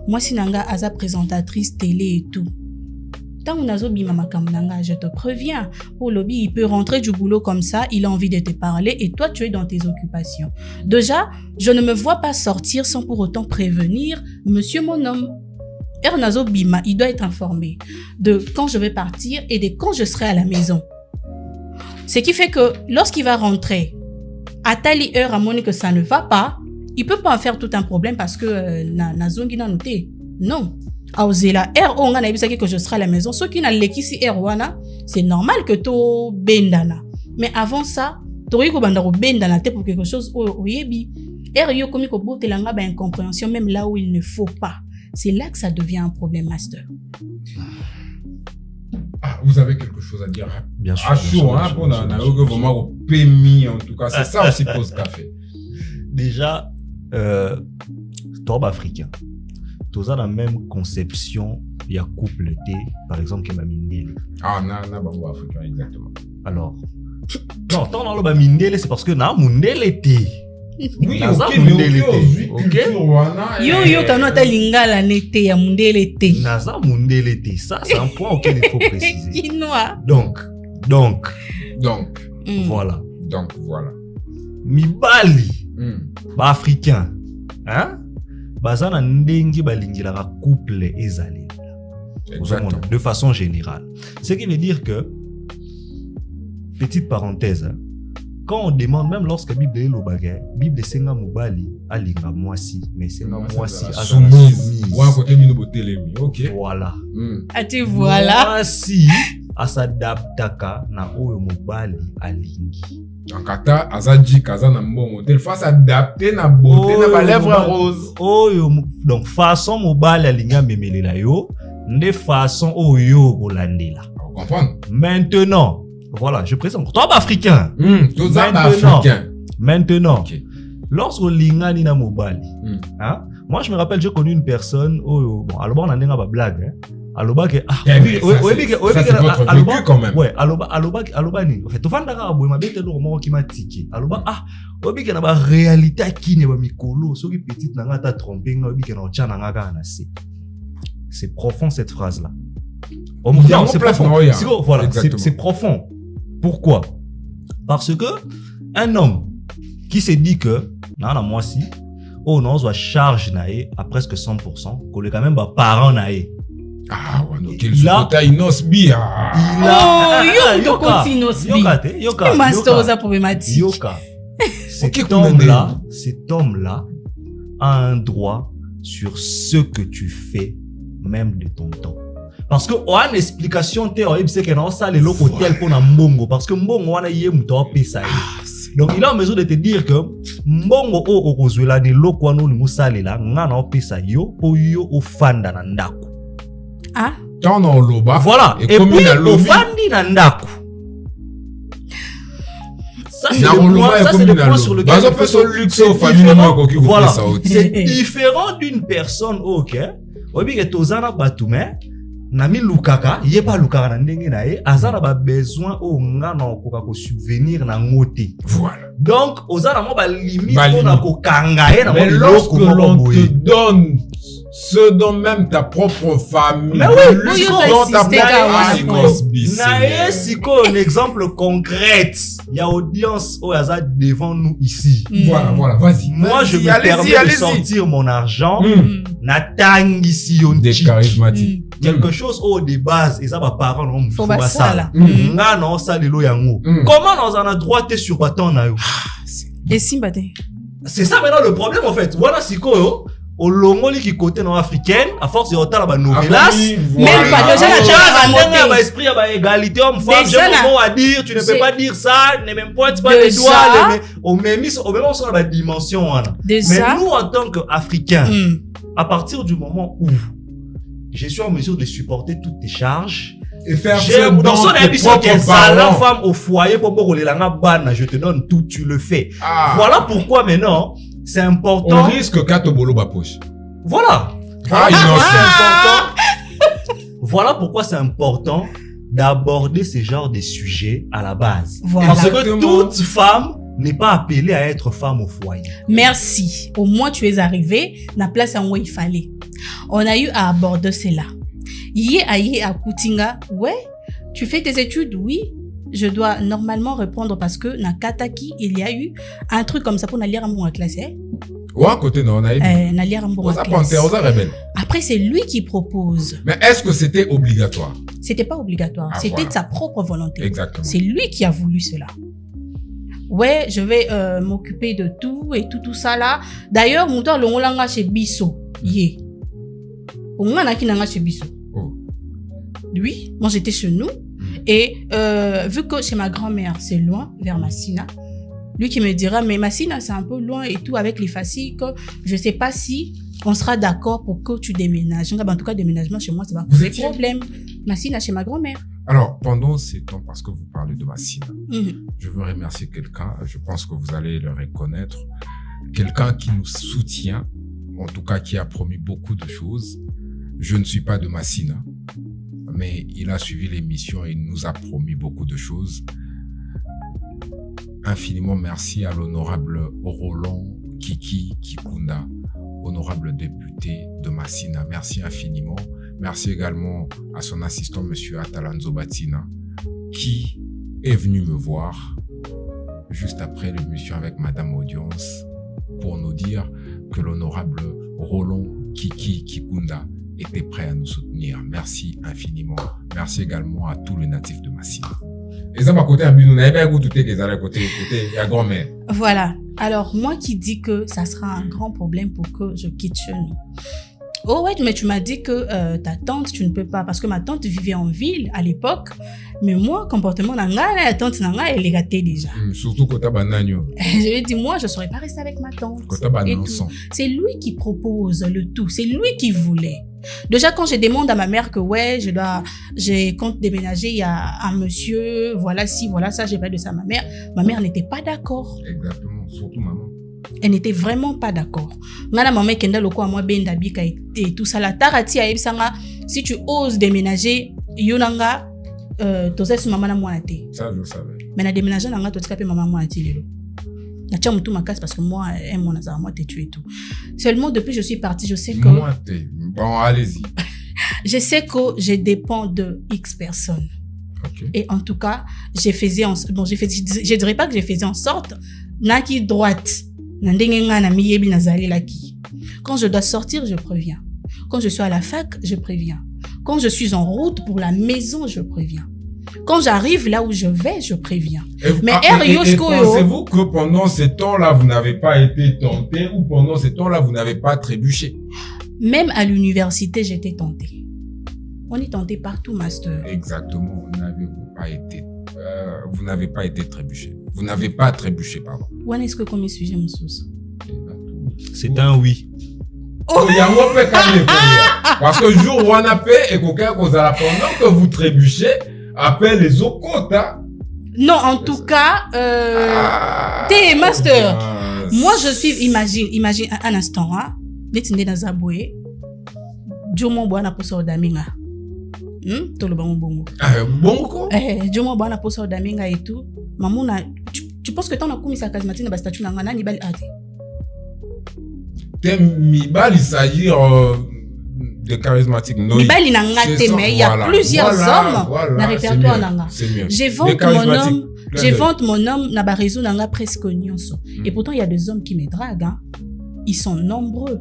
Moi, Sinanga a sa présentatrice télé et tout. Tant qu'on a zobi mama kamnanga, je te préviens. Pour lobby, il peut rentrer du boulot comme ça, il a envie de te parler et toi, tu es dans tes occupations. Déjà, je ne me vois pas sortir sans pour autant prévenir monsieur mon homme. Ernazo Bima, il doit être informé de quand je vais partir et de quand je serai à la maison. Ce qui fait que lorsqu'il va rentrer, à telle heure à mon que ça ne va pas, il peut pas en faire tout un problème parce que na zongi na noté. Non. A ozela er on a bisaki que je serai à la maison. Ceux qui na lekisi erwana, c'est normal que to bendana. Mais avant ça, tori ko banda ko bendana te pour quelque chose oyebi. Er yo komi ko botelanga ba incompréhension même là où il ne faut pas. C'est là que ça devient un problème, master. Ah, vous avez quelque chose à dire? Bien sûr. Ah, chaud, hein, pour vraiment au PMI, en tout cas. C'est ça aussi, pose café. Déjà, Torba africain. Tous a la même conception, il y a couple T, par exemple, que Mamindele. Ah, na bambo africain, exactement. Alors, non, tant dans le Mamindele, c'est parce que na Mundele T. Oui, ok. Yo, kano ta lingala nete ya mundele te. Naza Mundele T. Ça, c'est un point auquel il faut préciser. Kinoa. Donc, voilà. Donc, voilà. Mibali, ba africain, hein? Bazana ndengi balingila couple ezali. Exactement. De façon générale. Ce qui veut dire que, petite parenthèse, hein, quand on demande, même lorsque Bible est le bagay, Bible c'est nga mubali alinga mwasi, mais c'est nga mwasi soumise. Wa côté bino botelemi. OK. Voilà. Ati voilà. Mwasi asadaptaka na oyo mubali alingi. Donc, ata, azadji, kaza na mbongo. Tel fois s'adapter na beauté, na ba lèvres roses. Donc, façon mobile à l'inga memelela yo, de façon oyo olandela. Vous comprenez? Maintenant, voilà, je présente. Toi, africain. Tous africains. Maintenant, Okay. lorsque l'inga ni na mobile, hein, moi, je me rappelle, j'ai connu une personne, bon, alors, on a une blague, hein. Aloba que c'est votre vécu quand même. Ouais, aloba ni. En fait, tofandaka boy mabete lo mo ki matiki. Aloba obi ke na ba réalité akine ba mikolo, soki petite na ngata tromper obi ke na ochana ngaka na se. C'est profond cette phrase là. Non, c'est profond. Voilà, c'est profond. Pourquoi? Parce que un homme qui se dit que na moi si non, on doit charge nae à presque 100%, qu'on est quand même ba parent nae. Ah, ouais, donc il se inosbi. Yoka. Master problématique. Yoka. Cet homme-là a un droit sur ce que tu fais, même de ton temps. Parce que on a une explication théorique, c'est que non ça les locaux tel qu'on a mbongo, parce que mbongo on a yé muto pesa. Donc il a en mesure de te dire que mbongo o kozwela ni loko no musalela ngana opesa yo po yo ofanda na ndako. Ah. Dans loba. Voilà. Et puis, au fandi nandako. Ça, c'est le point sur lequel voilà. C'est différent d'une personne, ok. Obi que tozana batume, nami lukaka, yé pas lukaka na ndenge na ye, azana ba besoin o ngana okoka ko subvenir na ngote. Voilà. Donc, ozana mo ba limite on a ko kangaye na mo lorsque l'on te donne ce dont même ta propre famille. Mais oui, dont ta propre siko un exemple concret. Il y a audience au hasard devant nous ici. Voilà, vas-y. Moi, je me permets de sortir mon argent. Natang ici, on des charismatiques. Quelque chose au de base, et ça va parents non faut pas ça. Nga non ça le lo yango. Comment nous en a droit sur bâton na yo? Et Simbade. C'est ça maintenant le problème en fait. Voilà siko yo. Au longoli qui côté non africaine, à force de retard la novelas, même pas déjà la ba esprit à égalité homme-femme, j'ai un mot à dire, tu ne peux pas dire ça, ne même pointe pas les doigts, au même sur la dimension. Mais nous en tant qu'Africains, à partir du moment où je suis en mesure de supporter toutes tes charges, et faire ça dans son émission qui est ça, la femme au foyer pour les langues ban, je te donne tout, tu le fais. Voilà pourquoi maintenant c'est important. On risque qu'à te bolo ba poche. Voilà. C'est important. Voilà pourquoi c'est important d'aborder ce genre de sujets à la base. Voilà. Parce que toute femme n'est pas appelée à être femme au foyer. Merci. Au moins tu es arrivé la place en où il fallait. On a eu à aborder cela. Yé à Kutinga, ouais, tu fais tes études, oui. Je dois normalement répondre parce que na Kataki, il y a eu un truc comme ça pour n'aller à mon classe. Ouais, à côté, non, on a eu. N'aller à mon classe. Après, c'est lui qui propose. Mais est-ce que c'était obligatoire? C'était pas obligatoire. C'était de sa propre volonté. Exactement. C'est lui qui a voulu cela. Ouais, je vais m'occuper de tout et tout ça là. D'ailleurs, mon temps, l'on l'a chez Bisso. Yeah. On a qui n'a chez Bisso. Lui, moi j'étais chez nous. Et vu que chez ma grand-mère, c'est loin, vers Massina, lui qui me dira, mais Massina, c'est un peu loin et tout, avec les faciles, que je sais pas si on sera d'accord pour que tu déménages. En tout cas, déménagement chez moi, ça va poser problème. Massina, chez ma grand-mère. Alors, pendant ces temps, parce que vous parlez de Massina, je veux remercier quelqu'un, je pense que vous allez le reconnaître, quelqu'un qui nous soutient, en tout cas qui a promis beaucoup de choses. Je ne suis pas de Massina, mais il a suivi l'émission et il nous a promis beaucoup de choses. Infiniment merci à l'honorable Roland Kiki Kikunda, honorable député de Massina. Merci infiniment. Merci également à son assistant, monsieur Atalanzo Batina, qui est venu me voir juste après l'émission avec Madame Audience pour nous dire que l'honorable Roland Kiki Kikunda était prêt à nous soutenir. Merci infiniment. Merci également à tous les natifs de Massina. Et ça, côté à Bunou, n'avez pas écouté des arrêts côté à grand-mère. Voilà. Alors, moi qui dis que ça sera un grand problème pour que je quitte chez nous. Oh ouais, mais tu m'as dit que ta tante, tu ne peux pas, parce que ma tante vivait en ville à l'époque, mais moi, comportement nanga, la tante nanga, elle est gâtée déjà. Surtout quand t'as banagno. Je lui ai dit, moi, je ne saurais pas rester avec ma tante. Quand t'as Et tout. C'est lui qui propose le tout, c'est lui qui voulait. Déjà, quand je demande à ma mère que ouais, j'ai compte déménager, il y a un monsieur, voilà ci, voilà ça, j'ai pas de ça à ma mère n'était pas d'accord. Exactement, surtout maman. Elle n'était vraiment pas d'accord. Ngana maman kenda loko moi benda bika et tout ça la tarati a ebsanga si tu oses déménager yonanga toza su maman na moi té. Ça je savais. Mais na déménager nanga totika pe maman moi té lelo. Na tia mutu makas parce que moi mon azar moi t'es tué et tout. Seulement depuis je suis partie, je sais que moi t'es bon, allez-y. Je sais que je dépends de X personnes. Okay. Et en tout cas, je dirais pas que je faisais en sorte naki droite. Quand je dois sortir, je préviens. Quand je suis à la fac, je préviens. Quand je suis en route pour la maison, je préviens. Quand j'arrive là où je vais, je préviens. Mais pensez-vous que pendant ces temps-là, vous n'avez pas été tenté ou pendant ces temps-là, vous n'avez pas trébuché? Même à l'université, j'étais tentée. On est tenté partout, master. Exactement. Vous n'avez pas été trébuché. Vous n'avez pas trébuché, pardon. Où est-ce que comme sujet, monsieur? C'est un oui. Oh, parce que jour où on a fait et quelqu'un pendant que vous trébuchez, appelle les autres côtes. Non, en tout cas, t'es master. Moi, je suis, imagine un instant, hein. L'étendue dans Zaboué. Jomo Boana Poso Daminga. Tolo Bango Bongo. Bongo? Jomo Boana Poso Daminga et tout. Mamouna, tu penses que t'en as commis sa charismatique dans la statue Nangana Nibali Ate? Mibali, il s'agit de charismatique. Nibali Nangate, mais il y a plusieurs hommes dans le répertoire Nanga. Je vante mon homme na réseau Nanga presque nyonso. Et pourtant, il y a des hommes qui me draguent. Hein. Ils sont nombreux.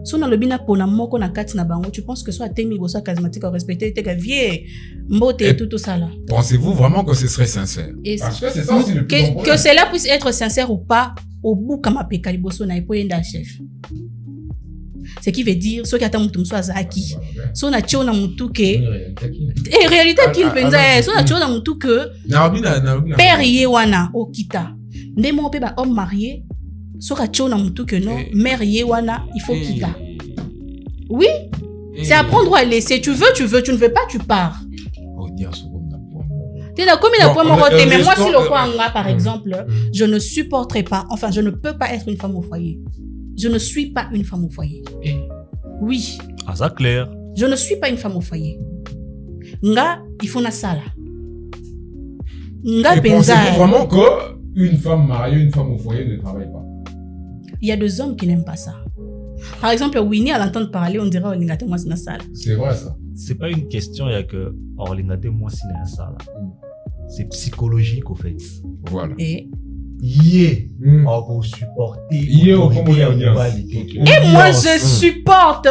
Si on a le bina pona moko na kati na bango, tu penses que soit temi ou soit charismatique ou respecté, t'es vie mbote et tout ça là. Pensez-vous vraiment que ce serait sincère? Parce que c'est ça aussi le plus important. Que cela puisse être sincère ou pas, au bout comme appelé Kaliboso na epoyenda chef. Ce qui veut dire, ceux qui attendent mutu mso azaki. Si on a tcho na mutu ke, et réalité qui penza, si on a tcho na mutu que, père yewana okita. Ndemo pe ba homme marié. Soka tcho na mutu que non, mère yewana, il faut quitter. Oui, c'est apprendre à laisser. Tu veux, tu ne veux pas, tu pars. T'es là comme il a point moroté, mais moi si le Kwanga par exemple, je ne supporterai pas, enfin je ne peux pas être une femme au foyer. Je ne suis pas une femme au foyer. Oui. Ah ça clair. Je ne suis pas une femme au foyer. Nga, il faut na sala. Nga penza. Pensez-vous vraiment que une femme mariée, une femme au foyer ne travaille pas? Il y a des hommes qui n'aiment pas ça. Par exemple, Winnie, à l'entendre parler, on dirait Olingate moi c'est na sala. C'est vrai ça. C'est pas une question, il y a que Olingate moi c'est na sala. C'est psychologique au fait. Voilà. Et on va supporter. Et moi je supporte.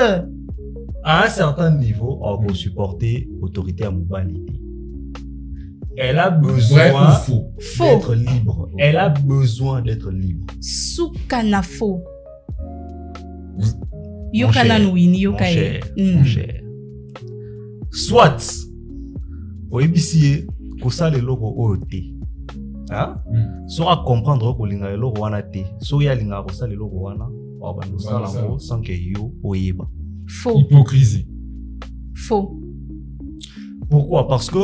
À un certain niveau, on va supporter l'autorité à Moubalité. Elle a besoin d'être libre. Elle a besoin d'être libre. Soukana faux. Yokana nouini yokaye. Mon cher. Soit, au EBCA, que ça les logos OT. Hein? Soit comprendre que les logos wana té. Soit ya linga ko ça les logos wana. On va nous ça là sans que yo oyeba. Faux. Hypocrisie. Faux. Pourquoi? Parce que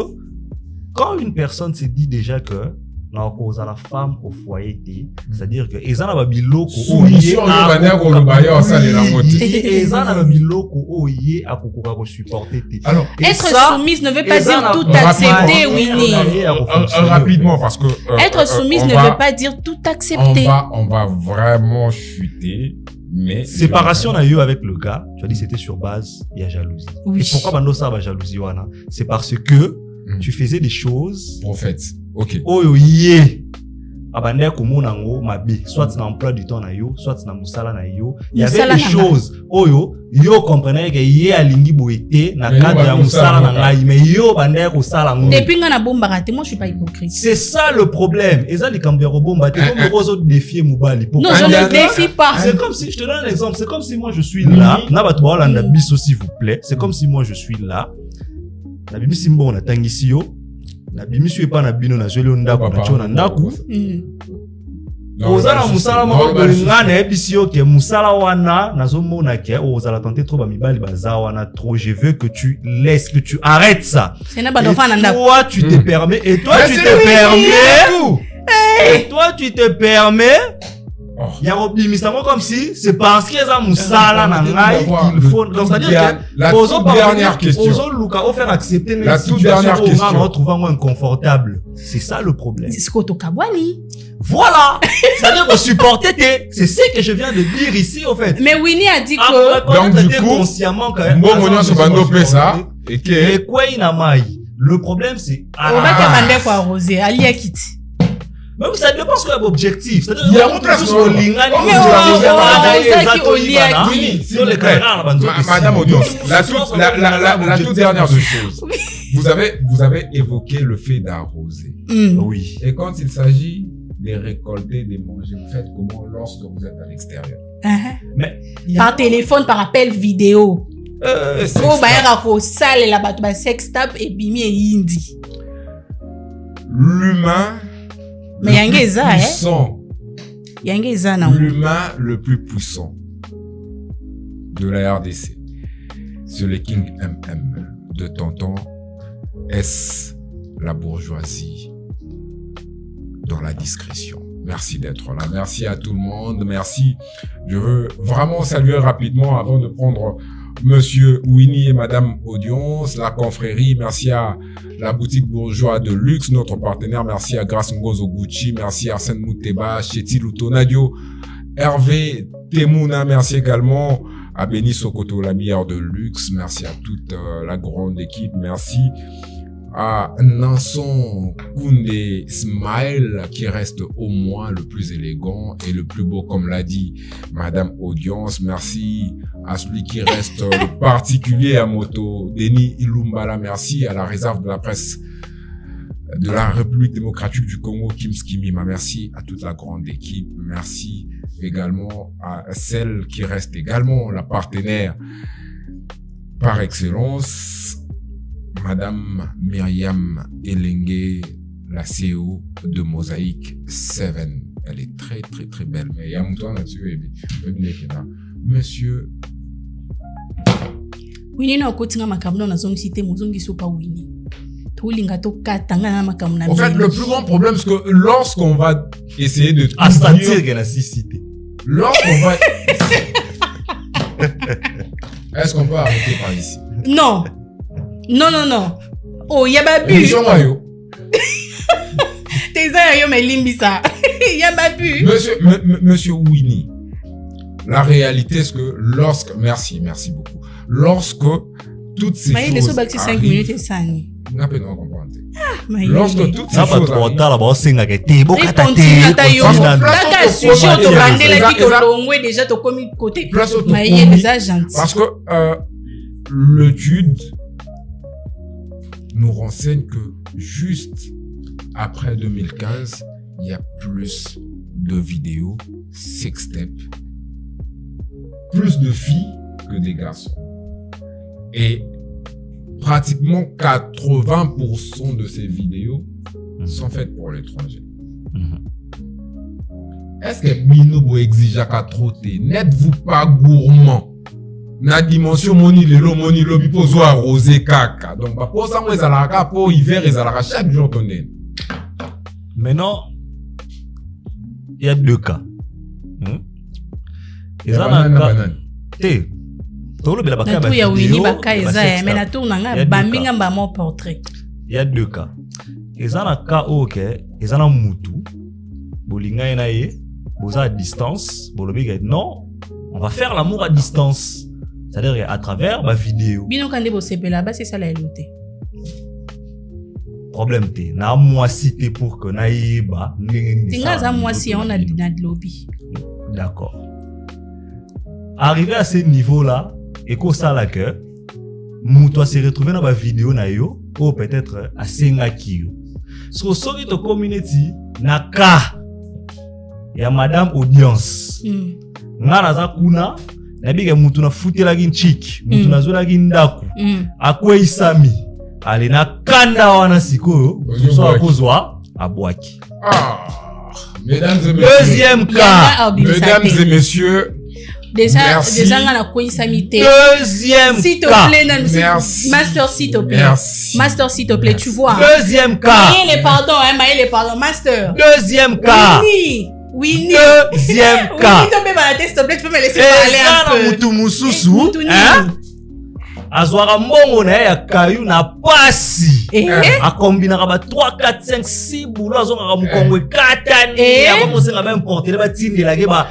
quand une personne se dit déjà que na cause à la femme au foyer, c'est-à-dire que ezana ba biloko soumission na bana ko lobaya osale la moti. Ezana ba biloko oye akokoka ko supporter. Alors, être soumise ne veut pas dire tout accepter, Winnie. Rapidement parce que être soumise ne veut pas dire tout accepter. On va vraiment chuter. Mais séparation na yo avec le gars, tu as dit c'était sur base il y a jalousie. Oui. Et pourquoi bando ça va jalousie wana? C'est parce que tu faisais des choses prophète. OK. Oyoye abandé komona ngo mabe soit na emploi du temps na yo soit na musala na yo il y avait Musala des na choses oyo yo comprenez que ye alingi boité na Mais cadre yo ya musala na ngai mais yo bandé ko sala ngo Depuis nga na bomba te, moi je suis pas hypocrite. c'est ça le problème et ça les cambero bomba te comme les autres défier mobali Non, je ne défie pas. c'est comme si je te donne un exemple c'est comme si moi je suis là na ba to la biso s'il vous plaît c'est comme si moi je suis là na bimi simbo na tangisi yo na bimi suis pas na bino na joli ndako na chona ndako ozala musala moko bolingana ebisi yo ke musala wana nazomona ke ozala tenter trop ba mibali baza wana trop je veux que tu laisses que tu arrêtes ça C'est na bando fa na ndako. toi tu te permets et toi tu te permets et toi tu te permets il y a obimisa comme si c'est parce que ça musala na ngai qu'il faut donc c'est-à-dire que la toute dernière question ozo luka o faire accepter la toute dernière question on retrouve inconfortable c'est ça le problème C'est ce que Kabwani. voilà c'est-à-dire que supporter c'est ce que je viens de dire ici au fait Mais Winnie a dit que donc du coup consciemment quand même bon on se bando pesa et que et quoi ina mai le problème c'est on va demander quoi arroser Ali Akiti. mais ça dépend ce que l'objectif c'est-à-dire il y a mon place sur lingani madame audience la toute dernière des choses vous avez évoqué le fait d'arroser oui et quand il s'agit de récolter des manger vous faites comment lorsque vous êtes à l'extérieur mais par téléphone par appel vidéo oh bayara ko sale la bato ba sextap et bimi et indi l'humain mais yangeza puissant yangeza na l'humain le plus puissant de la RDC sur les King MM de Tonton est la bourgeoisie dans la discrétion. Merci d'être là. Merci à tout le monde. Merci. Je veux vraiment saluer rapidement avant de prendre Monsieur Winnie et Madame Audience, la confrérie. Merci à la boutique bourgeois de luxe, notre partenaire. Merci à Grace Ngozo Gucci. Merci à Arsène Mouteba, Chéti Lutonadio, Hervé Temouna. Merci également à Béni Sokoto, la meilleure de luxe. Merci à toute la grande équipe. Merci à Nanson Koundé Smile, qui reste au moins le plus élégant et le plus beau, comme l'a dit Madame Audience. Merci à celui qui reste le particulier à moto, Denis Ilumbala. Merci à la réserve de la presse de la République démocratique du Congo, Kim Skimima. Merci à toute la grande équipe. Merci également à celle qui reste également la partenaire par excellence, Madame Myriam Elengue, la CEO de Mosaïque 7. Elle est très très très belle. Mais il y a un mouton là-dessus. Monsieur. Winnie na kotinga makambo na zongi cité mozongi sopa Winnie. Tolinga to katanga na makambo na. En fait, le plus grand problème c'est que lorsqu'on va essayer de sentir qu'elle a cité. Lorsqu'on va est-ce qu'on peut arrêter par ici? Non. Non, non, non. Oh, yababu. T'es ça, yo, mais limbisa. Yababu. Monsieur Winnie, la réalité, c'est que lorsque, merci beaucoup, lorsque toutes ces choses les arrivent, 5 minutes et ça. Lorsque toutes ces choses arrivent, parce que l'étude nous renseigne que juste après 2015, il y a plus de vidéos sextep, plus de filles que des garçons. Et pratiquement 80% de ces vidéos sont faites pour l'étranger. Est-ce que Binobo exige à trop? N'êtes-vous pas gourmand? Na dimension moni lobi pozo arrosé kaka. Donc ba pour ça moi ezalaka pour hiver ezalaka chaque jour tonné. Maintenant il y a deux cas. Ezalaka té. Tolo bela baka ba. Il y a Winnie baka eza mais na tourna nga bambinga ba mon portrait. Il y a deux cas. Ezalaka OK, ezana mutu. Bolinga ina ye, boza à distance, bolobi non, on va faire l'amour à distance. C'est-à-dire à travers ma vidéo. Bino kande bo sepela ba c'est ça la eloté. problème te na moi cité pour que naïba tinga za moi si on a de lobby. D'accord. Arrivé à ce niveau là et qu'on ça là que muto se retrouver dans ma vidéo na yo ou peut-être à sengaki yo so sorry to community na ka ya madame audience ngana za kuna na biga mutu na futela gin chick mutu na zola gin ndaku akwe isami ali na kanda wana sikoyo so akozwa abwaki. Mesdames et messieurs, deuxième cas, mesdames et messieurs, déjà ngana ko isami te. Deuxième s'il te cas. plaît, Merci. Master s'il te plaît. Merci. Master s'il te plaît, tu vois. Deuxième cas. Maïe les pardons, Master. Deuxième cas. Oui. Deuxième cas. Oui, s'il te plaît, tu peux me laisser Et parler ça un peu. na mutu mususu, hein? Azwara mbongo na ya kayu na pasi. Akombinaka ba 3 4 5 6 boulot azongaka mukongwe katani. Akomosenga ba importer ba tindela ke ba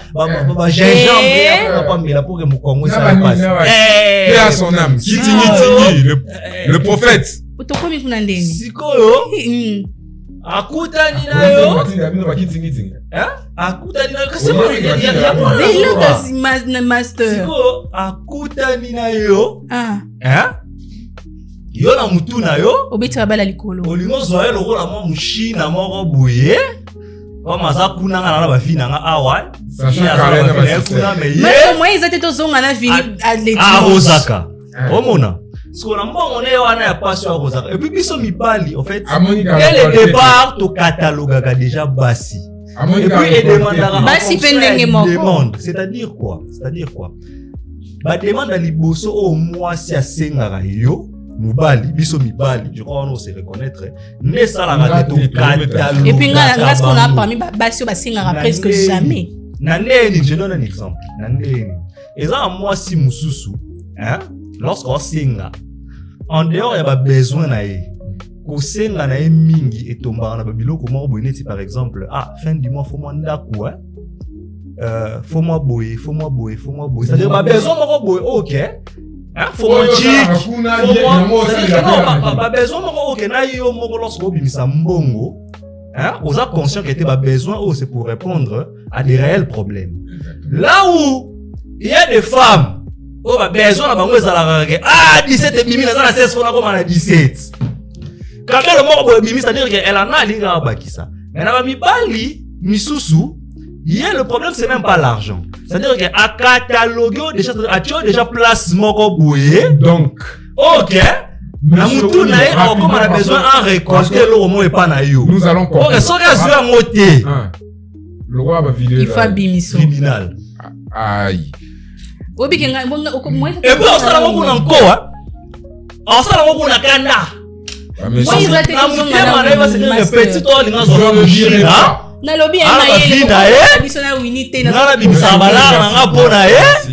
gingembre ya pa mela pour que mukongwe ça passe. Paix à son âme. Kitingi, le prophète. Utokomi kuna ndeni. Sikoyo. Akutani na yo. Akutani na yo. C'est Master. Siko akutani na yo. Yo na mutu na yo. Obeti bala likolo. Olingo zoye lokola mo mushina moko buye. Kama za kuna ngana na ba fina nga awa. Mais moi ils étaient tous zonga na vini athlétique. Rosaka. Omona. Siko na mbongo ne wana ya passion à Rosaka. Et puis biso mibali en fait. Dès le départ to catalogaga déjà basi. Et puis il demandera basi pendenge moko. C'est-à-dire quoi? Ba demande à liboso au moins si asengaka yo. Mubali, biso mibali, je crois on se reconnaître. Ne ça la rate to catalogue. Et puis grâce qu'on a parmi basi basengaka presque jamais. Nandeni, je donne un exemple. Nandeni. Et ça moi si mususu, hein? Lorsqu'on singa, en dehors il y a besoin na ye. Ko senga na ye mingi etomba na babiloko mo boneti par exemple, fin du mois faut moi ndaku, hein? Faut moi boyer. C'est-à-dire ba besoin moko boyer, OK. Hein, faut mon chic, faut moi, pas besoin moko OK na yo moko lorsqu'on bimisa mbongo, hein, on a conscient que était pas besoin c'est pour répondre à des réels problèmes. Là où il y a des femmes ba besoin na bango ezala 17 bimi na 16 fois comme na 17. Quand le moko bimi c'est-à-dire qu'elle en a linga bakisa. Mais na ba mibali misusu, il y a le problème c'est même pas l'argent. C'est-à-dire que à catalogue déjà place moko boye. Donc OK. Na mutu na e comme on a besoin en récolter le mot et pas na yo. Nous allons comprendre. OK, so ka zwa ngote. Le roi va vider. Il faut bimiso. Tribunal. Aïe. Obi kenga moi. Et puis on sala moko na nko hein. On sala moko na kanda. Moi ils étaient comme ça. Petit toi linga zo le dirai pas. Na lobby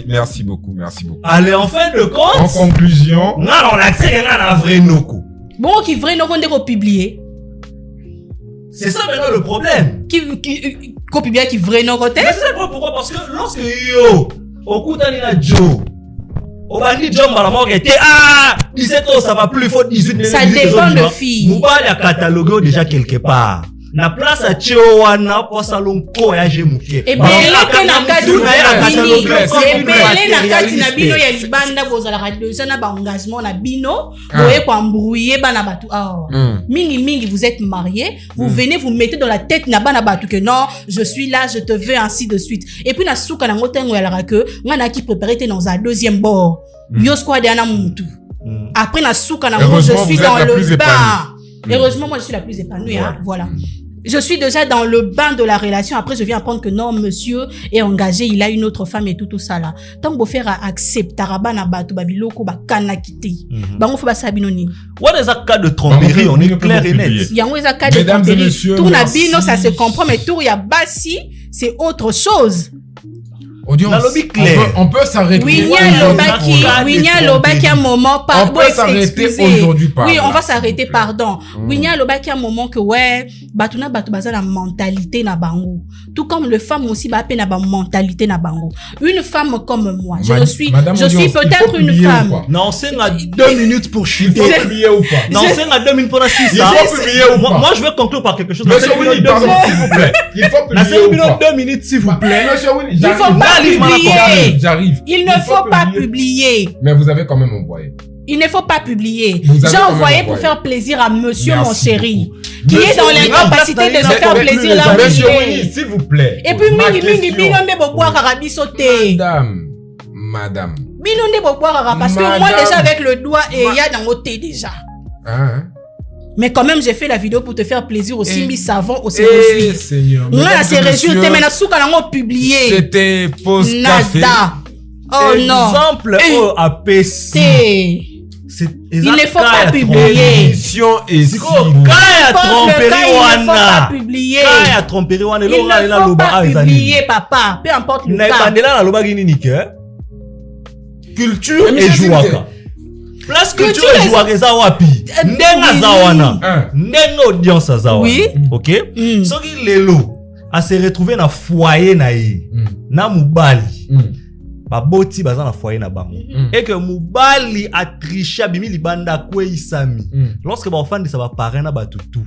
Merci beaucoup. Allez, en fin de compte. En conclusion. On a vrai noko. Bon, qui vrai noko on est publié. C'est ça maintenant le problème. Qui publié qui vrai noko te. Mais c'est pourquoi parce que lorsque yo okutani na Joe. On va dire John Malamor était 17 ans ça va plus il faut 18. Ça dépend de filles. Mobile a catalogué déjà quelque part. Na place à Tchewana pour salon ko ya jemuke. Et bien na kati na bino ya libanda bozala radio na ba engagement na bino boye kwa mbrouiller bana batu mingi vous êtes mariés, vous venez vous mettez dans la tête na bana batu que non, je suis là, je te veux ainsi de suite. Et puis na souka na ngotengo ya la que ngana qui préparer dans un deuxième bord. Yo squad ya na mutu. Après na souka na je suis dans le bain. Heureusement moi je suis la plus épanouie hein, voilà. Je suis déjà dans le bain de la relation. Après, je viens apprendre que non, monsieur est engagé, il a une autre femme et tout ça là. Tant que faire accepter rabana batu babiloko ba kana kiti. Bango faut ba sabinoni. Ouais, des cas de tromperie, on est clair et net. Il y a un cas de tromperie. Tout na bino ça se comprend mais tout il y a basi, c'est autre chose. Audience. La lobby clair. On peut s'arrêter. Winia Lobaki un moment. On peut s'arrêter aujourd'hui, pardon. Oui, on va s'arrêter, pardon. Winia Lobaki un moment que, ouais, Batuna Batubaza la mentalité na bango. Tout comme le femme aussi, bah, na ba mentalité na bango. Une femme comme moi, je suis peut-être une femme. Non, c'est à 2 minutes pour chuter. Il faut publier ou pas? Non, c'est à 2 minutes pour la 6. Il faut publier ou pas? Moi, je vais conclure par quelque chose. Monsieur Winnie, pardon, s'il vous plaît. Il faut publier ou pas? 2 minutes, s'il vous plaît. Monsieur Winnie, il faut pas publier. J'arrive. Il ne faut pas publier. Mais vous avez quand même envoyé. Il ne faut pas publier. J'ai envoyé pour faire plaisir à monsieur, mon chéri, qui est dans l'incapacité de se faire plaisir là. Monsieur Winnie, s'il vous plaît. Et puis, mingi, binonde boboire arabi sauté. Madame. Binonde boboire arabi, parce que moi, déjà, avec le doigt, et il y a dans mon thé déjà. Hein? Mais quand même, j'ai fait la vidéo pour te faire plaisir au Simbi Savon, au Seigneur. Seigneur. Là, c'est résulté, mais la souka n'a publié. C'était pause café. Nada. Oh non. Exemple APC. Il ne faut pas publier. Émission et si. Kaya tromperie wana. Kaya tromperie wana. Il ne faut pas publier, papa. Peu importe le cas. Naibandela na loba gini nike. Culture et jouaka. Place culture et jouaka za wapi. Ndenga za wana. Ndenga audience za wana. Oui. Ok. Soki lelo a se retrouver na foyer na ye. Na mubali. Baboti baza na foyer na bango. Et que mubali a triché bimi libanda kwe isami. Lorsque ba offande ça va parrain na batutu.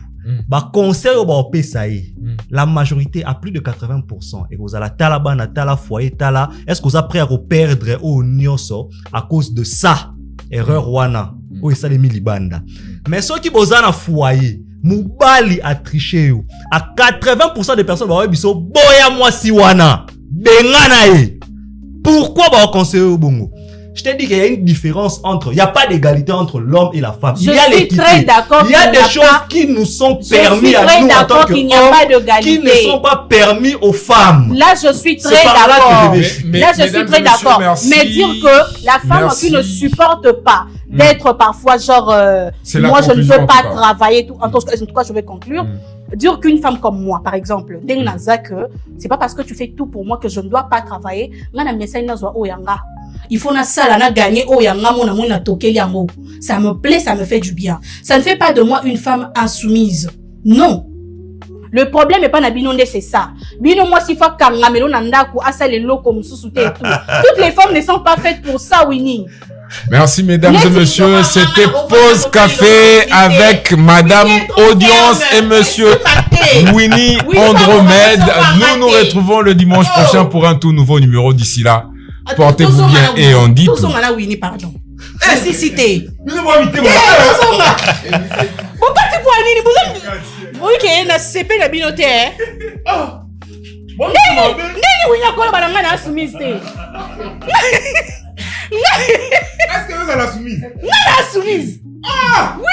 Ba conseil ba opesa ye. La majorité à plus de 80% et vous allez tala bana tala foyer tala est-ce que vous êtes prêt à perdre au nyonso à cause de ça erreur wana o ça les milibanda. Mais ceux qui boza na foyer mubali a triché yo à 80% des personnes ba biso boya mwasi wana bengana ye. Pourquoi va conseiller au bongo? Je t'ai dit qu'il y a une différence entre, il n'y a pas d'égalité entre l'homme et la femme. Il y a l'équité. Il y a des choses qui nous sont permis à nous en tant qu'hommes, qui ne sont pas permis aux femmes. Là, je suis très d'accord. Là, je suis très d'accord. Mais dire que la femme qui ne supporte pas d'être parfois genre, moi je ne veux pas travailler, en tout cas je vais conclure. Dire qu'une femme comme moi, par exemple, c'est pas parce que tu fais tout pour moi que je ne dois pas travailler. Il faut na gagner ça me plaît, ça me fait du bien. Ça ne fait pas de moi une femme insoumise. Non. Le problème est pas na binonde, c'est ça. Bino moi si fa kangamelo na ndaku asale loko mususu te tout. Toutes les femmes ne sont pas faites pour ça, Winnie. Merci mesdames et messieurs, c'était Pause Café avec Madame Audience et Monsieur Winnie Andromède. Nous nous retrouvons le dimanche prochain pour un tout nouveau numéro. D'ici là, portez-vous bien et on dit tout. Winnie, pardon. Si cité. Oui, na CP na binote. Nini winya kola balanga na soumise te. Est-ce que vous avez la soumise? La soumise. Ah! Oui.